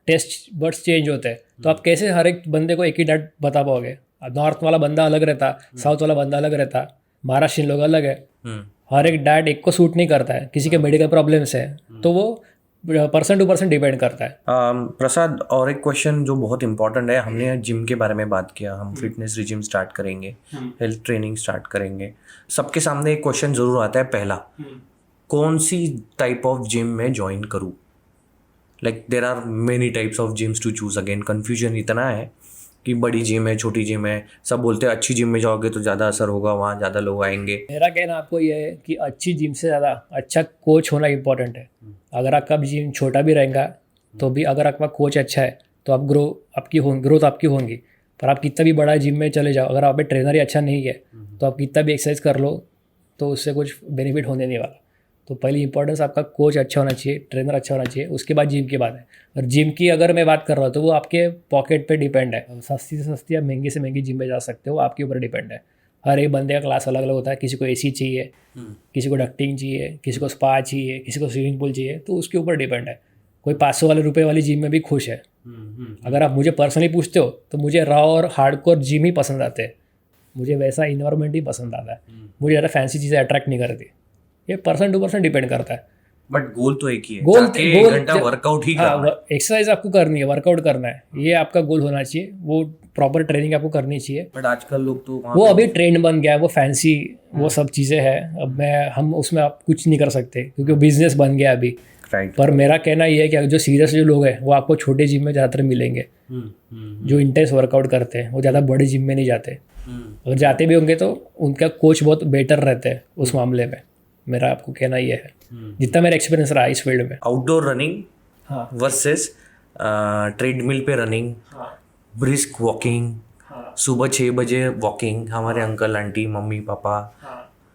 टेस्ट बर्ड्स चेंज होते हैं, तो आप कैसे हर एक बंदे को एक ही डाइट बता पाओगे? नॉर्थ वाला बंदा अलग रहता, साउथ वाला बंदा अलग रहता, महाराष्ट्र लोग अलग है, हर एक डाइट एक को सूट नहीं करता है, किसी के मेडिकल प्रॉब्लम्स है, तो वो पर्सन टू पर्सन डिपेंड करता है। प्रसाद, और एक क्वेश्चन जो बहुत इंपॉर्टेंट है, हमने जिम के बारे में बात किया, हम फिटनेस रिजिम स्टार्ट करेंगे, हेल्थ ट्रेनिंग स्टार्ट करेंगे, सबके सामने एक क्वेश्चन जरूर आता है पहला, कौन सी टाइप ऑफ जिम में ज्वाइन करूँ? Like there are many types of gyms to choose. Again confusion इतना है कि बड़ी जिम है, छोटी जिम है, सब बोलते हैं अच्छी जिम में जाओगे तो ज़्यादा असर होगा, वहाँ ज़्यादा लोग आएंगे। मेरा कहना आपको ये है कि अच्छी जिम से ज़्यादा अच्छा कोच होना इंपॉर्टेंट है। अगर आपका जिम छोटा भी रहेगा तो भी अगर आपका कोच अच्छा है तो आप ग्रोथ आपकी होंगी, पर आप कितना भी बड़ा जिम में चले जाओ, अगर आप में ट्रेनर ही अच्छा नहीं है तो आप कितना भी एक्सरसाइज कर लो तो उससे कुछ बेनिफिट होने नहीं वाला। तो पहली इंपॉर्टेंस आपका कोच अच्छा होना चाहिए, ट्रेनर अच्छा होना चाहिए, उसके बाद जिम की बात है। और जिम की अगर मैं बात कर रहा हूँ तो वो आपके पॉकेट पे डिपेंड है, सस्ती से सस्ती या महंगी से महंगी जिम में जा सकते हो, आपके ऊपर डिपेंड है। हर एक बंदे का क्लास अलग अलग होता है, किसी को एसी चाहिए, किसी को डक्टिंग चाहिए, किसी को स्पा चाहिए, किसी को स्विमिंग पूल चाहिए, तो उसके ऊपर डिपेंड है। कोई 500 वाले रुपए वाली जिम में भी खुश है। अगर आप मुझे पर्सनली पूछते हो तो मुझे रॉ और हार्डकोर जिम ही पसंद आते हैं, मुझे वैसा इन्वायरमेंट ही पसंद आता है, मुझे ज़्यादा फैंसी चीज़ें अट्रैक्ट नहीं करती। ये पर्सन टू पर्सन डिपेंड करता है। बट गोल तो एक ही है, गोल जाके एक घंटा वर्कआउट ही करना है। एक्सरसाइज आपको करनी है, वर्कआउट करना है, ये आपका गोल होना चाहिए। वो प्रॉपर ट्रेनिंग आपको करनी चाहिए। बट आजकल लोग तो वो अभी ट्रेंड बन गया है, वो फैंसी वो सब चीज़ें हैं। अब हम उसमें आप कुछ नहीं कर सकते क्योंकि वो बिजनेस बन गया अभी। राइट। पर मेरा कहना ये है कि जो सीरियस जो लोग हैं वो आपको छोटे जिम में ज़्यादातर मिलेंगे। जो इंटेंस वर्कआउट करते हैं वो ज़्यादा बड़े जिम में नहीं जाते। अगर जाते भी होंगे तो उनका कोच बहुत बेटर रहते हैं उस मामले में। मेरा आपको कहना ये है, जितना मेरा एक्सपीरियंस रहा इस फील्ड में। आउटडोर रनिंग हाँ वर्सेस ट्रेडमिल पे रनिंग, ब्रिस्क वॉकिंग, सुबह 6 बजे वॉकिंग। हमारे uncle aunty mummy papa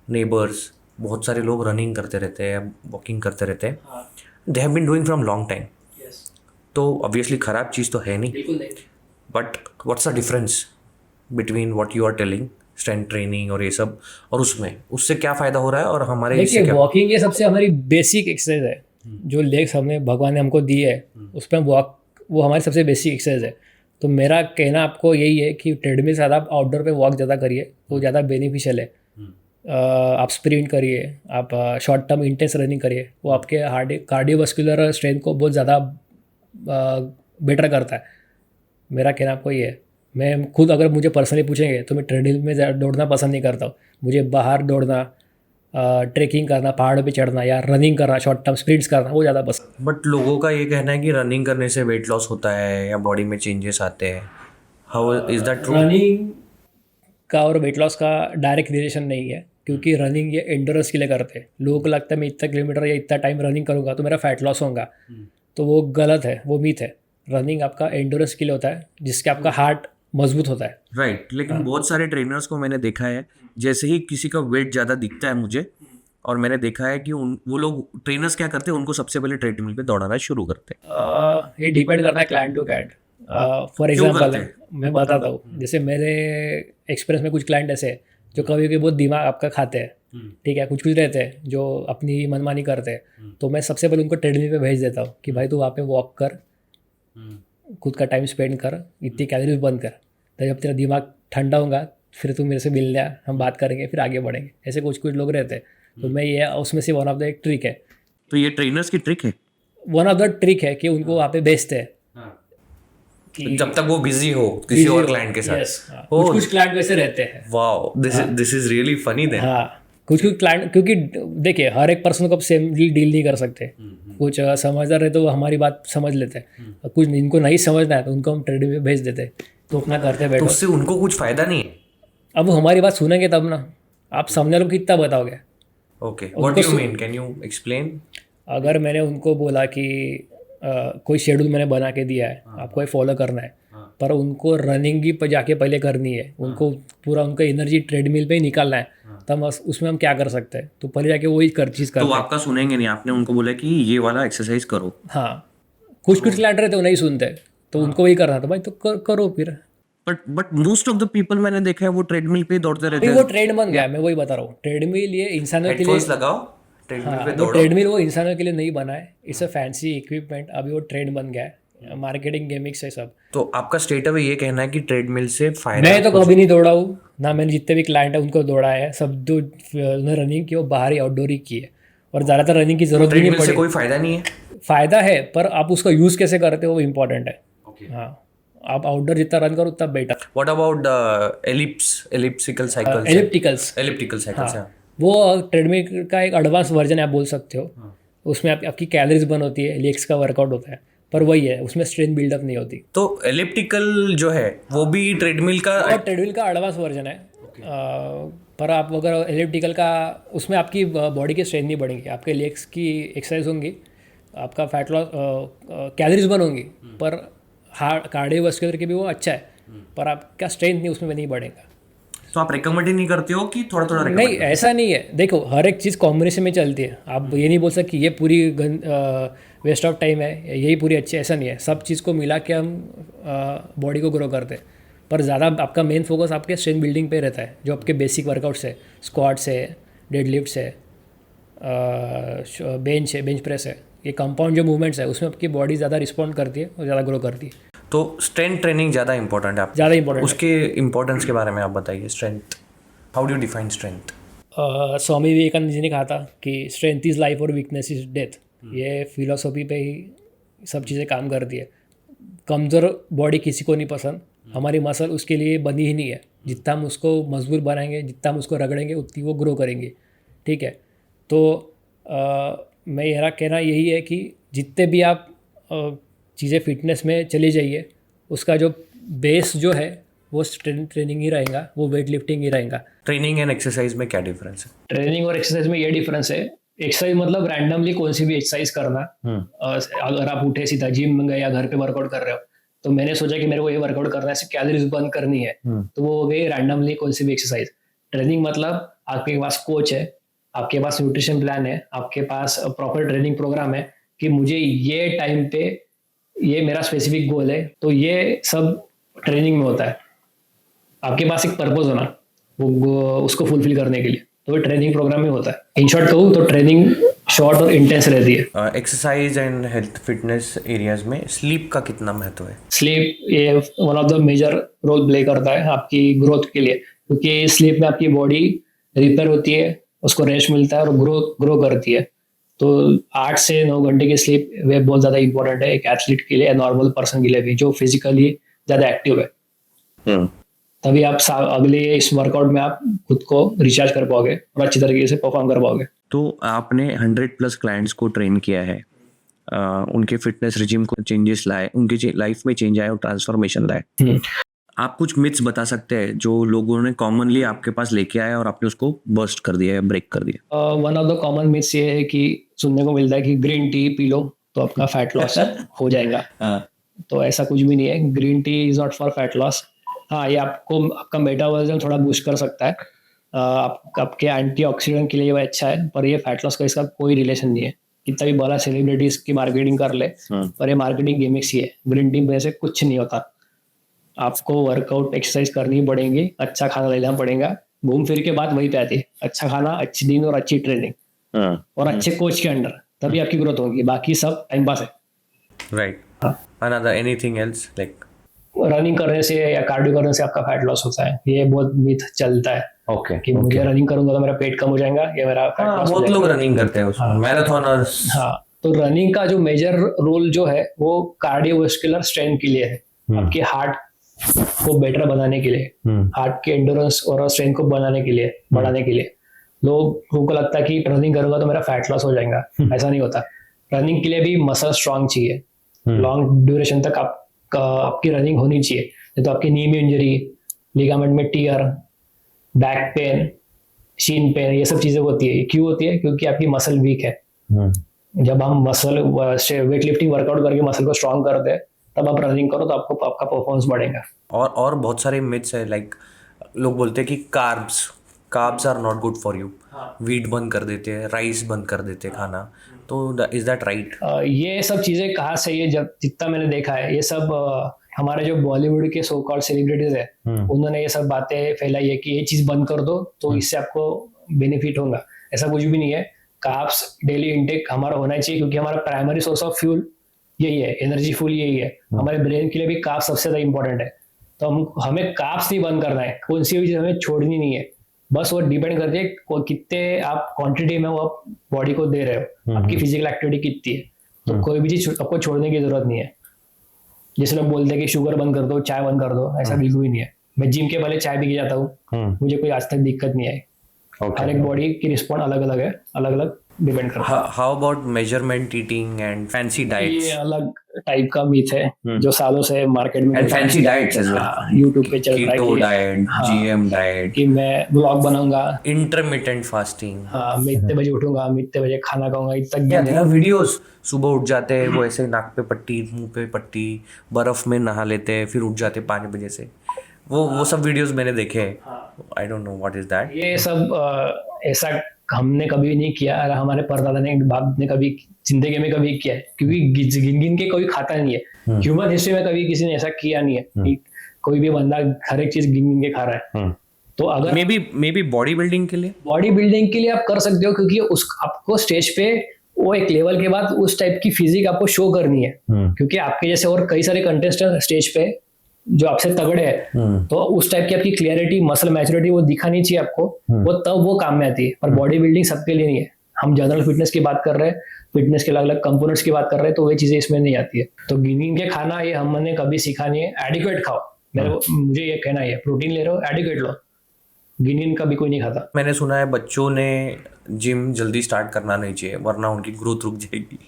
neighbours बहुत सारे लोग रनिंग करते रहते हैं, वॉकिंग करते रहते हैं। They have been doing from long time. तो ऑब्वियसली ख़राब चीज़ तो है नहीं, बिल्कुल नहीं। But what's the difference between what you are telling strength training और ये सब, और उससे क्या फ़ायदा हो रहा है और हमारे इससे देखिए क्या? वॉकिंग ये सबसे हमारी बेसिक एक्सरसाइज है, जो लेग्स हमें भगवान ने हमको दी है उसमें वॉक, वो हमारी सबसे बेसिक एक्सरसाइज है। तो मेरा कहना आपको यही है कि ट्रेडमिल से ज़्यादा आप आउटडोर पे वॉक ज़्यादा करिए, वो ज़्यादा बेनिफिशियल है। आप स्प्रिंट करिए, आप शॉर्ट टर्म इंटेंस रनिंग करिए, वो आपके कार्डियोवास्कुलर स्ट्रेंथ को बहुत ज़्यादा बेटर करता है। मेरा कहना आपको ये है। मैं खुद अगर मुझे पर्सनली पूछेंगे तो मैं ट्रेडमिल में दौड़ना पसंद नहीं करता हूँ। मुझे बाहर दौड़ना, ट्रेकिंग करना, पहाड़ पे चढ़ना या रनिंग करना, शॉर्ट टर्म स्प्रिंट्स करना, वो ज़्यादा पसंद। बट लोगों का ये कहना है कि रनिंग करने से वेट लॉस होता है या बॉडी में चेंजेस आते हैं। How is that true? Running का और वेट लॉस का डायरेक्ट रिलेशन नहीं है, क्योंकि रनिंग ये एंडोरेंस के लिए करते हैं। लोगों को लगता है मैं इतना किलोमीटर या इतना टाइम रनिंग करूँगा तो मेरा फैट लॉस होगा, तो वो गलत है, वो मिथ है। रनिंग आपका एंडोरेंस के लिए होता है, जिससे आपका हार्ट मजबूत होता है। राइट, लेकिन बहुत सारे ट्रेनर्स को मैंने देखा है, जैसे ही किसी का वेट ज़्यादा दिखता है मुझे, और मैंने देखा है कि वो लोग ट्रेनर्स क्या करते हैं, उनको सबसे पहले ट्रेडमिल पे दौड़ाना शुरू करते हैं। ये डिपेंड करता है client to client. For example मैं बताता हूँ, जैसे मेरे एक्सपीरियंस में कुछ क्लाइंट ऐसे हैं जो कभी कभी बहुत दिमाग आपका खाते हैं, ठीक है, कुछ कुछ रहते हैं जो अपनी मनमानी करते हैं, तो मैं सबसे पहले उनको ट्रेडमिल पे भेज देता हूँ कि भाई तू वहाँ पे वॉक कर, खुद का टाइम स्पेंड कर, इतनी कैलोरीज बंद कर, तो जब तेरा दिमाग ठंडा होगा फिर तू मेरे से मिलने आ, हम बात करेंगे, फिर आगे बढ़ेंगे। ऐसे कुछ कुछ लोग रहते हैं, तो मैं ये उसमें से वन ऑफ द एक ट्रिक है, तो ये ट्रेनर्स की ट्रिक है। वन ऑफ द ट्रिक है कि उनको वहाँ पे भेजते हैं कि जब तक वो बिजी हो किसी और क्लाइंट के Yes, साथ। हाँ, कुछ कुछ क्लाइंट वैसे रहते हैं। Wow, this is really funny then. हाँ, कुछ कुछ क्लाइंट, क्योंकि देखिए हर एक पर्सन को आप सेम डील नहीं कर सकते। कुछ समझदार रहते तो वो हमारी बात समझ लेते हैं, और कुछ इनको नहीं समझना है तो उनको हम ट्रेडिंग में भेज देते हैं, तो अपना करते तो बैठो। उससे उनको कुछ फायदा नहीं है। अब वो हमारी बात सुनेंगे तब ना, आप सामने वालों को कितना बताओगे। Okay, what do you mean, can you explain? अगर मैंने उनको बोला कि कोई शेड्यूल मैंने बना के दिया है, आपको ये फॉलो करना है, पर उनको रनिंग ही जाके पहले करनी है, उनको पूरा उनका एनर्जी ट्रेडमिल पे ही निकालना है, तब उसमें हम क्या कर सकते हैं, तो पहले जाके वही चीज़ तो करते हैं। आपका सुनेंगे नहीं, आपने उनको बोला कि ये वाला एक्सरसाइज करो। हाँ, कुछ कुछ क्लाइंट रहते वो नहीं सुनते, तो उनको वही करना था, भाई तो करो फिर। But most of the people मैंने देखा है वो ट्रेडमिल पे दौड़ते रहते अभी हैं। वो ट्रेंड बन गया है, मैं वही बता रहा हूँ। ट्रेडमिल ये इंसानों के लिए, हेडफोन्स लगाओ, ट्रेडमिल पे वो दौड़ो। ट्रेडमिल वो इंसानों के लिए नहीं बना है, इट्स अ फैंसी इक्विपमेंट। अभी वो ट्रेंड बन गया है, मार्केटिंग गेमिक्स है सब। तो आपका स्टेट अवे ये कहना है कि ट्रेडमिल से फायदा? मैं तो कभी नहीं दौड़ा हूँ ना, मैंने जितने भी क्लाइंट है उनको दौड़ा है, सब जो उन्होंने रनिंग की वो बाहर ही आउटडोर ही की है, और ज़्यादातर रनिंग की जरूरत भी नहीं ट्रेडमिल से पड़ी। कोई फायदा नहीं है। फ़ायदा है, पर आप उसका यूज़ कैसे करते हो वो इम्पोर्टेंट है। हाँ, आप आउटडोर जितना रन करो उतना better. What about elliptical cycles? Ellipticals, cycles हाँ, वो ट्रेडमिल का एक एडवांस वर्जन आप बोल सकते हो। उसमें आपकी कैलोरीज बर्न होती है, लेग्स का वर्कआउट होता है, पर वही है, उसमें स्ट्रेंथ बिल्डअप नहीं होती। तो एलिप्टिकल जो है वो भी ट्रेडमिल का? और ट्रेडमिल का एडवांस वर्जन है। पर आप अगर एलिप्टिकल का, उसमें आपकी बॉडी की स्ट्रेंथ नहीं बढ़ेगी, आपके लेग्स की एक्सरसाइज होंगी, आपका फैट लॉस, कैलोरीज बर्न होंगी, पर हार्ट कार्डियोवास्कुलर के भी वो अच्छा है, पर आपका स्ट्रेंथ नहीं उसमें नहीं बढ़ेगा। तो आप रिकमेंड ही नहीं करते हो कि थोड़ा थोड़ा नहीं, ऐसा नहीं है। देखो हर एक चीज़ कॉम्बिनेशन में चलती है, आप ये नहीं बोल सकते कि ये पूरी वेस्ट ऑफ टाइम है, यही पूरी अच्छी, ऐसा नहीं है। सब चीज़ को मिला के हम बॉडी को ग्रो करते हैं, पर ज़्यादा आपका मेन फोकस आपके स्ट्रेंथ बिल्डिंग पे रहता है, जो आपके बेसिक वर्कआउट्स है, स्क्वाट्स है, डेडलिफ्ट्स है, बेंच प्रेस है, ये कंपाउंड जो मूवमेंट्स है उसमें आपकी बॉडी ज़्यादा रिस्पॉन्ड करती है और ज़्यादा ग्रो करती है। तो स्ट्रेंथ ट्रेनिंग ज़्यादा इंपॉर्टेंट है आप? ज़्यादा इंपॉर्टेंट उसके इम्पोर्टेंस के बारे में आप बताइए। Strength, how do you define strength? Swami Vivekananda ji ने कहा था कि स्ट्रेंथ इज़ लाइफ और वीकनेस इज़ डेथ। ये फिलोसॉफी पे ही सब चीज़ें काम करती है। कमज़ोर बॉडी किसी को नहीं पसंद, हमारी मसल उसके लिए बनी ही नहीं है। जितना हम उसको मजबूत बनाएंगे, जितना हम उसको रगड़ेंगे, उतनी वो ग्रो करेंगे, ठीक है। तो मेरा कहना यही है कि जितने भी आप चीज़ें फिटनेस में चले जाइए, उसका जो बेस जो है वो स्ट्रेंथ ट्रेनिंग ही रहेगा, वो वेट लिफ्टिंग ही रहेगा। ट्रेनिंग एंड एक्सरसाइज में क्या डिफरेंस है? ट्रेनिंग और एक्सरसाइज में ये डिफरेंस है, एक्सरसाइज मतलब रैंडमली कौन सी भी एक्सरसाइज करना। अगर आप उठे सीधा जिम में गए या घर पे वर्कआउट कर रहे हो, तो मैंने सोचा कि मेरे को ये वर्कआउट करना है, सिर्फ कैलोरीज बर्न करनी है, तो वो हो गई रैंडमली कौन सी भी एक्सरसाइज। ट्रेनिंग मतलब आपके पास कोच है, आपके पास न्यूट्रिशन प्लान है, आपके पास प्रॉपर ट्रेनिंग प्रोग्राम है कि मुझे ये टाइम पे ये मेरा स्पेसिफिक गोल है, तो ये सब ट्रेनिंग में होता है। आपके पास एक पर्पस होना, वो उसको फुलफिल करने के लिए, तो ट्रेनिंग प्रोग्राम में होता है। इन शॉर्ट कहूँ तो ट्रेनिंग शॉर्ट और इंटेंस रहती है। Exercise and health fitness areas में स्लीप का कितना महत्व है? स्लीप ये one of the major role play करता है आपकी ग्रोथ के लिए, क्योंकि स्लीप में आपकी बॉडी रिपेयर होती है, उसको रेस्ट मिलता है और ग्रो करती है। तो 8 से 9 घंटे की स्लीप वे बहुत ज़्यादा इंपॉर्टेंट है एक एथलीट के लिए, नॉर्मल पर्सन के लिए भी जो फिजिकली ज़्यादा एक्टिव है। तभी आप अगले इस वर्कआउट में आप खुद को रिचार्ज कर पाओगे और अच्छी तरीके से परफॉर्म कर पाओगे। तो आपने 100+ क्लाइंट्स को ट्रेन किया है, उनके फिटनेस रिजिम को चेंजेस लाए, उनकी लाइफ में चेंज आए और ट्रांसफॉर्मेशन लाए। आप कुछ मिथ्स बता सकते हैं जो लोगों ने कॉमनली आपके पास लेके आए और आपने उसको बर्स्ट कर दिया या ब्रेक कर दिया? One of the common myths ये है कि सुनने को मिलता है कि ग्रीन टी पी लो तो आपका फैट लॉस हो जाएगा। तो ऐसा कुछ भी नहीं है, green tea is not for fat loss. हाँ, ये आपको आपका मेटाबॉलिज्म थोड़ा बूस्ट कर सकता है, आपके एंटीऑक्सीडेंट के लिए वो अच्छा है, पर ये फैट लॉस का इसका कोई रिलेशन नहीं है। कितना भी बड़ा सेलिब्रिटीज की मार्केटिंग कर ले, पर ये मार्केटिंग गिमिक्स ही है। ग्रीन टी में से कुछ नहीं होता। आपको वर्कआउट एक्सरसाइज करनी पड़ेगी, अच्छा खाना लेना पड़ेगा, घूम फिर के बाद वही पे आती है अच्छा खाना, अच्छी नींद और अच्छी ट्रेनिंग और अच्छे कोच के अंडर, तभी आपकी ग्रोथ होगी। बाकी सब टाइम पास है। Right. Another anything else like running करने से या कार्डियो करने से आपका फैट लॉस होता है, ये बहुत मिथ चलता है। ओके कि मुझे रनिंग करूंगा तो मेरा पेट कम हो जाएगा या मेरा फैट लॉस हो बहुत जाएगा। लोग रनिंग करते हैं उसमें, मैराथनर्स। हाँ, तो रनिंग का जो मेजर रोल जो है वो कार्डियोवास्कुलर स्ट्रेंथ के लिए है, आपके हार्ट को बेटर बनाने के लिए, हार्ट के एंडोरेंस और स्ट्रेंथ को बनाने के लिए, बढ़ाने के लिए। लोगों को लगता है कि रनिंग करूंगा तो मेरा फैट लॉस हो जाएगा, ऐसा नहीं होता। रनिंग के लिए भी मसल स्ट्रांग चाहिए, लॉन्ग ड्यूरेशन तक आपकी रनिंग होनी चाहिए। नहीं तो आपकी नी में इंजरी, लिगामेंट में टियर, बैक पेन, शीन पेन, ये सब चीजें होती है। क्यों होती है? क्योंकि आपकी मसल वीक है। जब हम मसल वेट लिफ्टिंग वर्कआउट करके मसल को स्ट्रांग करते हैं, तब आप रनिंग करो तो आपका परफॉर्मेंस बढ़ेगा। और बहुत सारे मिथ्स है, लाइक लोग बोलते हैं कि carbs are not good for you, wheat बंद कर देते हैं, राइस बंद कर देते हैं खाना, तो इज दैट राइट? ये सब चीजें कहाँ से, ये जब जितना मैंने देखा है ये सब हमारे जो बॉलीवुड के सो कॉल्ड सेलिब्रिटीज है, उन्होंने ये सब बातें फैलाई है कि ये चीज बंद कर दो तो इससे आपको बेनिफिट होगा। ऐसा कुछ भी नहीं है। कार्ब्स डेली इंटेक हमारा होना चाहिए, क्योंकि हमारा प्राइमरी सोर्स ऑफ फ्यूल यही है, एनर्जी फुल यही है। हमारे ब्रेन के लिए भी कार्ब्स सबसे ज्यादा इंपॉर्टेंट है। तो हमें कार्ब्स नहीं बंद करना है, कौन सी भी चीज हमें छोड़नी नहीं है। बस वो डिपेंड करती है कितने आप क्वांटिटी में वो आप बॉडी को दे रहे हो, आपकी फिजिकल एक्टिविटी कितनी है। तो कोई भी चीज आपको छोड़ने की जरूरत नहीं है। जैसे लोग बोलते हैं कि शुगर बंद कर दो, चाय बंद कर दो, ऐसा बिल्कुल भी नहीं है। मैं जिम के पहले चाय पी के जाता हूँ, मुझे कोई आज तक दिक्कत नहीं आई। हर एक बॉडी की रिस्पॉन्ड अलग अलग है, अलग अलग डिपेंड करता है। How about measurement eating and fancy diets? ये अलग टाइप का मिथ है जो सालों से मार्केट में and fancy diets as well, YouTube पे चल रहा है कीटो कि डाइट, जीएम डाइट, कि मैं ब्लॉग बनाऊंगा, इंटरमिटेंट फास्टिंग, हाँ मैं इतने बजे उठूंगा, मैं इतने बजे खाना खाऊंगा, या देयर आर वीडियोस। सुबह उठ जाते हैं वो ऐसे नाक पे पट्टी, मुंह पे पट्टी, बर्फ में नहा लेते हैं, फिर उठ जाते 5 बजे से। वो सब वीडियोस मैंने देखे हैं। I don't know what is that. ये सब ऐसा हमने कभी नहीं किया, और हमारे परदादा ने बाप ने कभी जिंदगी में कभी किया है, क्योंकि गिन गिन के कोई खाता नहीं है। ह्यूमन हिस्ट्री में कभी किसी ने ऐसा किया नहीं है कि कोई भी बंदा हर एक चीज गिन गिन के खा रहा है। तो अगर मे बी बॉडी बिल्डिंग के लिए आप कर सकते हो, क्योंकि उस आपको स्टेज पे वो एक लेवल के बाद उस टाइप की फिजिक आपको शो करनी है। क्योंकि आपके जैसे और कई सारे कंटेस्टेंट स्टेज पे जो आपसे तगड़े हैं, तो उस टाइप की आपकी क्लियरिटी, मसल मैच्योरिटी वो दिखानी चाहिए आपको। वो तब वो काम में आती है। पर बॉडी बिल्डिंग सबके लिए नहीं है। हम जनरल फिटनेस की बात कर रहे हैं, फिटनेस के अलग अलग कंपोनेंट्स की बात कर रहे हैं, तो वो चीजें इसमें नहीं आती है। तो गिनिंग के खाना ये हमने कभी सीखा नहीं है। एडिक्वेट खाओ, मुझे ये कहना है, प्रोटीन ले रहे हो एडिक्वेट लो, गिनिंग कभी कोई नहीं खाता। मैंने सुना है बच्चों ने जिम जल्दी स्टार्ट करना नहीं चाहिए, वरना उनकी ग्रोथ रुक जाएगी,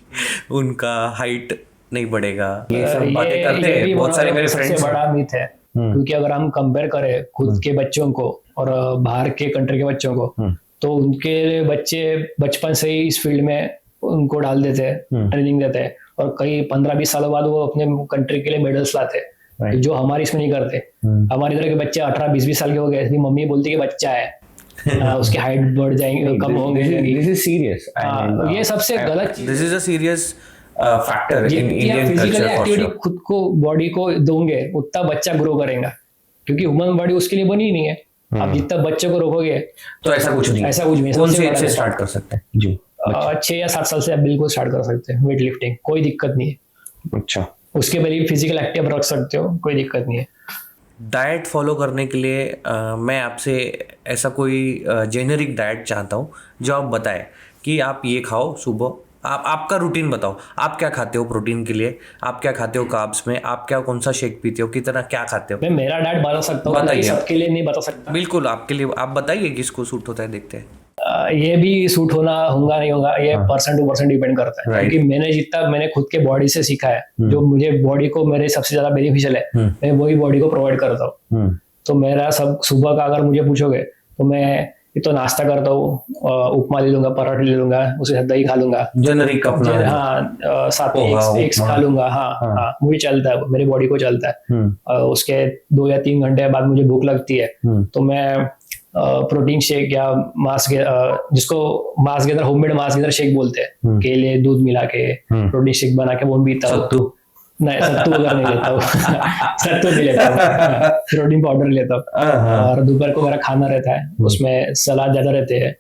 उनका हाइट नहीं बढ़ेगा। ये सब बातें करते हैं बहुत सारे मेरे फ्रेंड्स। सबसे बड़ा मिथ है, क्योंकि अगर हम कंपेयर करें खुद के बच्चों को और बाहर के कंट्री के बच्चों को, तो उनके बच्चे बचपन से ही इस फील्ड में उनको डाल देते हैं, ट्रेनिंग देते हैं, और कई 15-20 सालों बाद वो अपने कंट्री के लिए मेडल्स लाते हैं, जो हमारे इसमें नहीं करते। हमारे इधर के बच्चे 18-20 साल के हो गए, मम्मी बोलती है कि बच्चा है, उसकी हाइट बढ़ जाएंगे, कम होंगे। This is serious. ये सबसे गलत चीज। This is a serious factor in Indian culture for sure. खुद को बॉडी को दोगे उतना बच्चा ग्रो करेगा, क्योंकि ह्यूमन बॉडी उसके लिए बनी ही नहीं है। आप जितना बच्चे को रोकोगे तो ऐसा कुछ नहीं, ऐसा कुछ नहीं। कौन सबसे सी एज बड़ा से है। स्टार्ट कर सकते हैं जी? 6 या 7 साल से आप बिल्कुल स्टार्ट कर सकते हैं वेट लिफ्टिंग, कोई दिक्कत नहीं है। अच्छा, उसके पहले फिजिकल एक्टिव रख सकते हो, कोई दिक्कत नहीं है। डाइट फॉलो करने के लिए मैं आपसे ऐसा कोई जेनरिक डाइट चाहता हूँ जो आप बताएं कि आप ये खाओ सुबह। आप आपका रूटीन बताओ, आप क्या खाते हो प्रोटीन के लिए, आप क्या खाते हो कार्ब्स में, आप क्या कौन सा शेक पीते हो, कितना क्या खाते हो? मैं मेरा डाइट बता सकता हूँ, बताइए। सबके लिए नहीं बता सकता। बिल्कुल आपके लिए, आप बताइए किसको सूट होता है, देखते हैं। ये भी सूट होना होगा नहीं होगा, ये पर्सन टू पर्सन डिपेंड करता है। Right. क्योंकि मैंने खुद के बॉडी से सीखा है, जो मुझे बॉडी को मेरे सबसे ज्यादा बेनिफिशियल है, मैं वही बॉडी को प्रोवाइड करता हूँ। तो मेरा सब सुबह का अगर मुझे पूछोगे तो मैं ये तो नाश्ता करता हूँ, उपमा ले लूंगा, पराठे ले लूंगा, उसके साथ दही खा लूंगा, जेनरिक अपना है। हाँ, साथ में पोहा, एग्स उपमा। खा लूंगा। हाँ, मुझे चलता है, मेरी बॉडी को चलता है। उसके 2 या 3 घंटे बाद मुझे भूख लगती है, तो मैं प्रोटीन शेक या जिसको मास गेदर, होममेड मास गेदर शेक बोलते हैं, केले दूध मिला के प्रोटीन शेक बना के वो पीता हूँ। सत्तू? नहीं, सत्तू वगैरह नहीं लेता हूँ। सत्तू नहीं लेता हूँ, प्रोटीन पाउडर लेता हूँ। और दोपहर को मेरा खाना रहता है, उसमें सलाद ज्यादा रहते हैं,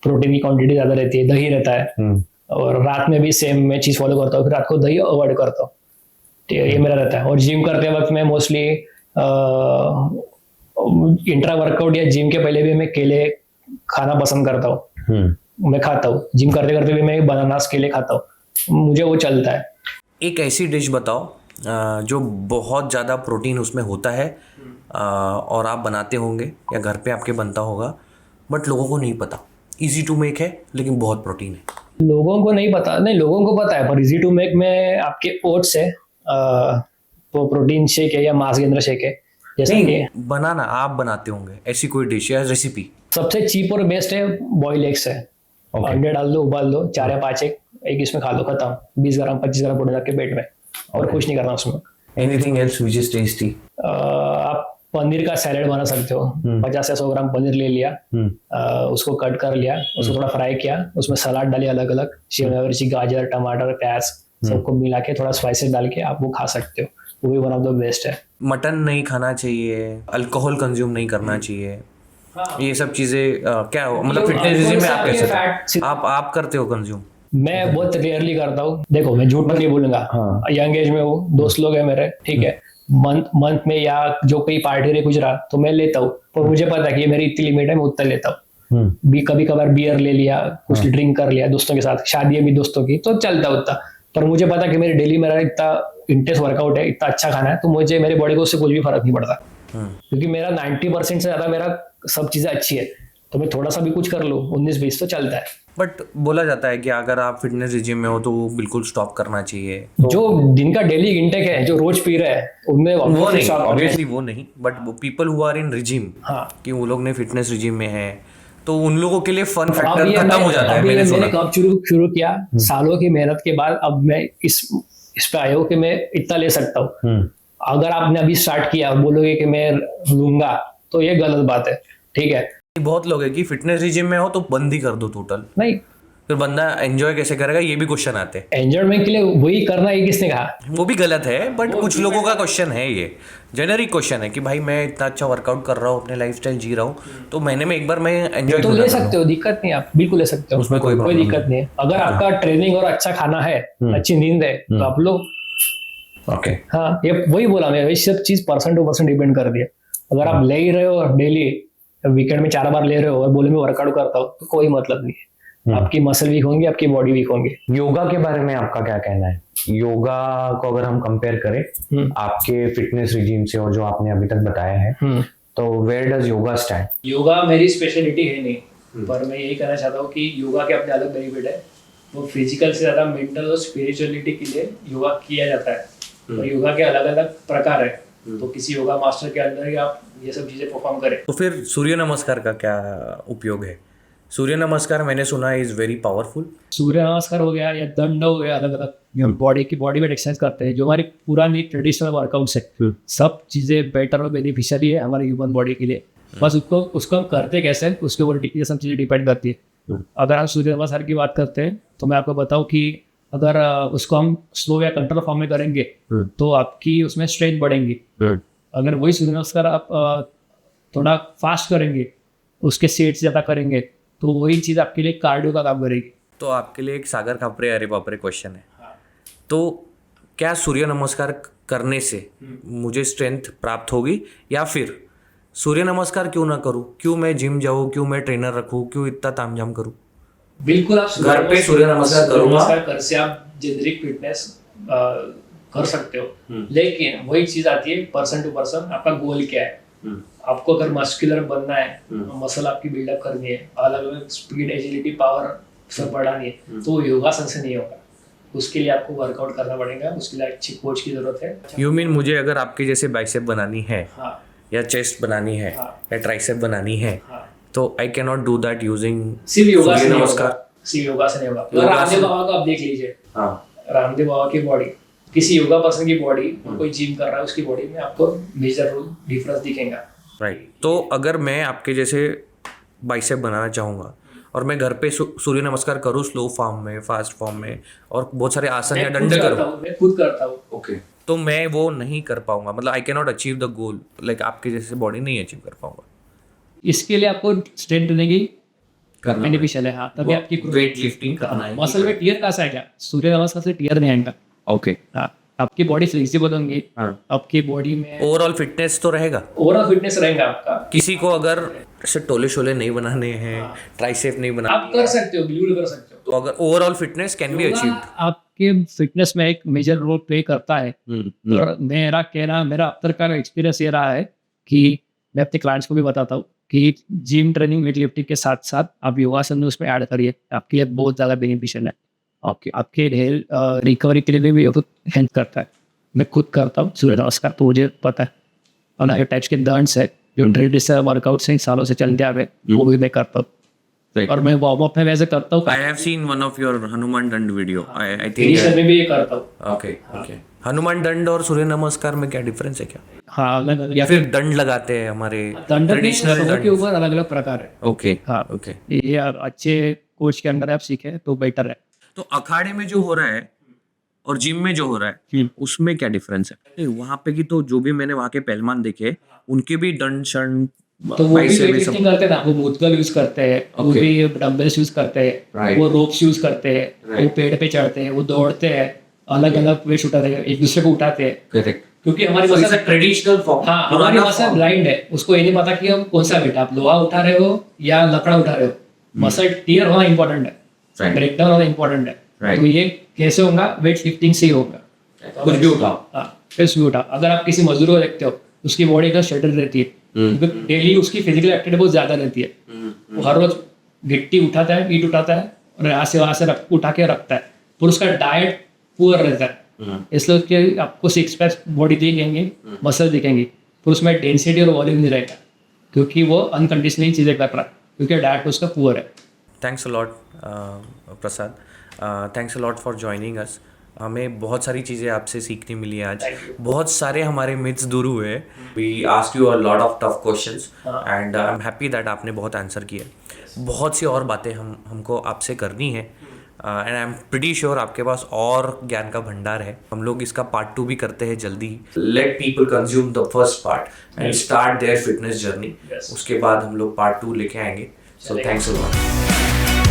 प्रोटीन की क्वांटिटी ज्यादा रहती है, दही रहता है। और रात में भी सेम मैं चीज फॉलो करता हूँ, फिर रात को दही अवॉइड करता हूँ। ये मेरा रहता है। और जिम करते वक्त मैं मोस्टली इंट्रा वर्कआउट या जिम के पहले भी मैं केले खाना पसंद करता हूँ, मैं खाता हूँ। जिम करते करते भी मैं बनानास केले खाता हूँ, मुझे वो चलता है। एक ऐसी डिश बताओ जो बहुत ज़्यादा प्रोटीन उसमें होता है और आप बनाते होंगे या घर पे आपके बनता होगा, बट लोगों को नहीं पता, इजी टू मेक है लेकिन बहुत प्रोटीन है। लोगों को नहीं पता, नहीं लोगों को पता है, पर इजी टू मेक में आपके ओट्स है, वो प्रोटीन शेक है या मास गेंद्र शेक है, जैसे कि नहीं, बनाना आप बनाते होंगे ऐसी कोई डिश या रेसिपी? सबसे चीप और बेस्ट है बॉयल एग्स है। अंडे डाल दो, उबाल दो, 4 या 5 एक इसमें खा लो, खत्म। 20 ग्राम 25 ग्राम प्रोटीन आपके पेट में, और कुछ नहीं करना उसमें। Anything else which is tasty? आप पनीर का सैलेड बना सकते हो। 50 या 100 ग्राम पनीर ले लिया, उसको कट कर लिया, उसको थोड़ा फ्राई किया, उसमें सलाद डाले अलग अलग, शिमला मिर्ची, गाजर, टमाटर, प्याज सबको मिला के थोड़ा स्पाइसेस डाल के आप वो खा सकते हो, वो भी वन ऑफ द बेस्ट है। मटन नहीं खाना चाहिए, अल्कोहल कंज्यूम नहीं करना चाहिए, ये सब चीज़ें क्या मतलब फिटनेस रिजीम में आप कैसे करते हो? आप करते हो कंज्यूम? मैं बहुत रेयरली करता हूँ। देखो मैं झूठ नहीं बोलूंगा, यंग एज में हूँ, दोस्त लोग हैं मेरे, ठीक है, मंथ में या जो कोई पार्टी रे गुजरा तो मैं लेता हूँ, पर मुझे पता है कि ये मेरी इतनी लिमिट है, मैं उतना लेता हूँ। भी कभी कभार बियर ले लिया, कुछ ड्रिंक कर लिया दोस्तों के साथ, शादी है भी दोस्तों की, तो चलता उतना। पर मुझे पता है कि मेरी डेली मेरा इतना इंटेंस वर्कआउट है, इतना अच्छा खाना है, तो मुझे मेरे बॉडी को उससे कुछ भी फर्क नहीं पड़ता, क्योंकि मेरा 90% से ज्यादा मेरा सब चीजें अच्छी है, तो मैं थोड़ा सा भी कुछ कर लूँ 19-20 तो चलता है। बट बोला जाता है कि अगर आप फिटनेस रिजीम में हो तो वो बिल्कुल स्टॉप करना चाहिए। जो दिन का डेली इंटेक है, जो रोज पी रहे हैं, उनमें वो नहीं, stop करना है। ऑब्वियसली वो नहीं, but people who are in regime, हाँ, कि वो लोग ने फिटनेस रिजीम में है, तो उन लोगों के लिए फन अब फैक्टर ये खत्म हो जाता है। मैंने सुना कब शुरू किया, सालों की मेहनत के बाद अब मैं इस पे आया हूँ कि मैं इतना ले सकता हूँ। अगर आपने अभी स्टार्ट किया और बोलोगे कि मैं लूंगा, तो ये गलत बात है, ठीक है। बहुत लोग है कि फिटनेस रिजीम में हो तो बंद ही कर दो टोटल, नहीं, फिर बंदा एंजॉय कैसे करेगा, ये भी क्वेश्चन आते हैं। एंजॉयमेंट के लिए वही करना है, किसने कहा? वो भी गलत है, बट कुछ लोगों का क्वेश्चन है, ये जेनरिक क्वेश्चन है कि भाई मैं इतना अच्छा वर्कआउट कर रहा हूँ, अपने लाइफस्टाइल जी रहा हूँ, तो महीने में एक बार मैं एंजॉय तो ले सकते हो, दिक्कत नहीं, आप बिल्कुल ले सकते हो, उसमें कोई कोई problem दिक्कत नहीं है। अगर आपका ट्रेनिंग और अच्छा खाना है, अच्छी नींद है, तो आप लोग, ओके, हाँ, ये वही बोला मैं, ये सब चीज पर्सन टू पर्सन डिपेंड कर दिया। अगर आप ले ही रहे हो डेली, वीकेंड में 4 बार ले रहे हो और बोले मैं वर्कआउट करता हूँ, तो कोई मतलब नहीं है, आपकी मसल वीक होंगी, आपकी बॉडी वीक होंगी। योगा के बारे में आपका क्या कहना है? योगा को अगर हम कंपेयर करें आपके फिटनेस रिजीम से और जो आपने अभी तक बताया है, तो where does yoga stand? Yoga मेरी स्पेशलिटी है नहीं, पर मैं यही कहना चाहता हूँ कि योगा के अपने अलग बेनिफिट है। वो फिजिकल से ज्यादा मेंटल और स्पिरिचुअलिटी के लिए योगा किया जाता है, और योगा के अलग अलग प्रकार है, तो किसी योगा मास्टर के अंदर ही आप ये सब चीजें परफॉर्म करें। तो फिर सूर्य नमस्कार का क्या उपयोग है? सूर्य नमस्कार मैंने सुना है इज वेरी पावरफुल। सूर्य नमस्कार हो गया या दंड हो गया, अलग अलग बॉडी वेट एक्सरसाइज करते हैं, जो हमारी पुरानी ट्रेडिशनल वर्कआउट्स है, सब चीजें बेटर और बेनिफिशियरी है हमारे ह्यूमन बॉडी के लिए। बस उसको हम करते कैसे, उसके ऊपर ये सब चीजें डिपेंड करती है। अगर हम सूर्य नमस्कार की बात करते हैं, तो मैं आपको बताऊं कि अगर उसको हम स्लो या कंट्रोल फॉर्म में करेंगे तो आपकी उसमें स्ट्रेंथ बढ़ेंगी। अगर वही सूर्य नमस्कार आप थोड़ा फास्ट करेंगे, उसके सेट्स ज़्यादा करेंगे, तो वही चीज़ आपके लिए कार्डियो का काम करेगी। तो आपके लिए एक सागर खापरे अरे बापरे क्वेश्चन है, तो क्या सूर्य नमस्कार करने से मुझे स्ट्रेंथ प्राप्त होगी, या फिर सूर्य नमस्कार क्यों ना करूं, क्यों मैं जिम जाऊं, क्यों मैं ट्रेनर रखूं, क्यों इतना तामझाम करूं? बिल्कुल आप घर पे सूर्य नमस्कार करूंगा, कर से आप जेनरिक फिटनेस कर सकते हो, लेकिन वही चीज आती है पर्सन टू पर्सन, आपका गोल क्या है। आपको अगर मस्कुलर बनना है, मसल आपकी बिल्डअप करनी है, अलग अलग स्पीड, एजिलिटी, पावर सब बढ़ानी है, तो योगासन से नहीं होगा। उसके लिए आपको वर्कआउट करना पड़ेगा, उसके लिए अच्छी कोच की जरूरत है। यू मीन मुझे अगर आपके जैसे बाइसेप बनानी है, हाँ, या चेस्ट बनानी है, हाँ, या ट्राइसेप बनानी है, हाँ, तो I can not do that using सिर्फ योगा से सूर्य नहीं नमस्कार। होगा, सिर्फ योगा से नहीं होगा। योगासन- रामदेव बाबा को आप देख लीजिए, हाँ, रामदेव बाबा की बॉडी, किसी योगा पर्सन की बॉडी, कोई जिम कर रहा है उसकी बॉडी में आपको मेजर डिफरेंस दिखेगा। राइट। तो अगर मैं आपके जैसे बाइसेप बनाना चाहूँगा और मैं घर पे सूर्य नमस्कार करूँ, स्लो फॉर्म में, फास्ट फॉर्म में, और बहुत सारे आसन या डंडे करूँ, मैं खुद करता हूँ। ओके, तो मैं वो नहीं कर पाऊंगा, मतलब I can not achieve the goal, like आपके जैसे बॉडी नहीं अचीव कर पाऊंगा। इसके लिए आपको स्ट्रेंथ ट्रेनिंग बेनिफिशियल है। हाँ, तभी आपकी वेट लिफ्टिंग करना है। मसल में टीयर कहाँ से आएगा? सूर्य नमस्कार से टीयर नहीं आएगा। ओके, हाँ, आपकी बॉडी फ्लेक्सिबल होंगी, हाँ। आपकी बॉडी में ओवरऑल फिटनेस तो रहेगा। ओवरऑल फिटनेस रहेगा आपका। किसी को अगर ऐसे टोले शोले नहीं बनाने हैं, ट्राइसेप नहीं आप बनाना, कर सकते हो, बिल्कुल कर सकते हो। तो अगर overall fitness can be achieved. आपके फिटनेस में एक मेजर रोल प्ले करता है। और मेरा कहना, मेरा अब तक का एक्सपीरियंस ये रहा है कि मैं अपने क्लाइंट्स को भी बताता हूँ कि जिम ट्रेनिंग, वेट लिफ्टिंग के साथ साथ आप योगासन उसमें ऐड करिए, आपके लिए बहुत ज़्यादा बेनिफिशियल है। आपके रिकवरी के लिए भी हेल्प करता है। मैं खुद करता हूँ सूर्य नमस्कार, तो मुझे पता है। और नए टाइप्स के दंड्स है जो ड्रिल से वर्कआउट से सालों से चलते आ रहे, वो भी मैं करता हूँ। और मैं वार्म अप में वैसे करता हूँ, I have seen one of your Hanuman दंड वीडियो, आई फिनिशर थिंक। में भी ये करता हूँ। Okay, okay. हनुमान दंड और सूर्य नमस्कार में क्या डिफरेंस है क्या? हाँ, अलग या फिर दंड लगाते हैं हमारे दंड ट्रेडिशनल के दंड? ऊपर अलग अलग प्रकार है। ओके, हाँ, ओके। ये अच्छे कोच के अंदर आप सीखे तो बेटर है। तो अखाड़े में जो हो रहा है और जिम में जो हो रहा है, उसमें क्या डिफरेंस है? वहां पे की तो जो भी मैंने वहां के पहलवान देखे, उनके भी दंड शंड तो वो भी बाइसेप वेट में सब- लिफ्टिंग करते हैं ना, वो मुद्गल यूज करते हैं, वो Okay. भी डंबल्स यूज करते हैं, Right. वो रोप्स यूज करते हैं, वो पेड़ पे चढ़ते हैं, वो दौड़ते हैं, अलग अलग वेट उठाते हैं, एक दूसरे को उठाते हैं। करेक्ट। क्योंकि हमारी So it's muscle a traditional form. हाँ, हमारी पुराना मसल form. ब्लाइंड है, उसको ये नहीं पता कि हम कौन सा वेट, आप लोहा उठा रहे हो या लकड़ा उठा रहे हो। मसल टीयर होना इंपॉर्टेंट है, Right. ब्रेकडाउन होना इंपॉर्टेंट है। Right. तो ये कैसे होगा? वेट लिफ्टिंग से ही होगा। कुछ भी उठाओ। हाँ, कुछ भी उठाओ। अगर आप किसी मजदूर को देखते हो, उसकी बॉडी एकदम शेटर रहती है, क्योंकि डेली उसकी फिजिकल एक्टिविटी बहुत ज्यादा रहती है। वो हर रोज गिट्टी उठाता है, ईट उठाता है, और यहाँ से वहां से उठा के रखता है, तो उसका डाइट पुअर रहता है। इसलिए उसके आपको सिक्स पैक बॉडी दिखेंगे, मसल दिखेंगे, तो उसमें डेंसिटी और वॉल्यूम नहीं रहेगा, क्योंकि वो अनकंडीशनली चीजें कर रहा है, क्योंकि डाइट उसका पुअर है। Thanks a lot Prasad, thanks a lot for joining us. हमें बहुत सारी चीज़ें आपसे सीखने मिली आज, बहुत सारे हमारे मिथ्स दूर हुए। We asked you a lot of tough questions and I am happy that आपने बहुत आंसर किए। बहुत सी और बातें हमको आपसे करनी है, and I am pretty sure आपके पास और ज्ञान का भंडार है। हम लोग इसका पार्ट 2 भी करते हैं जल्दी। Let people consume the first part and start their fitness journey. उसके बाद हम लोग पार्ट 2 लेके आएंगे। So thanks a lot.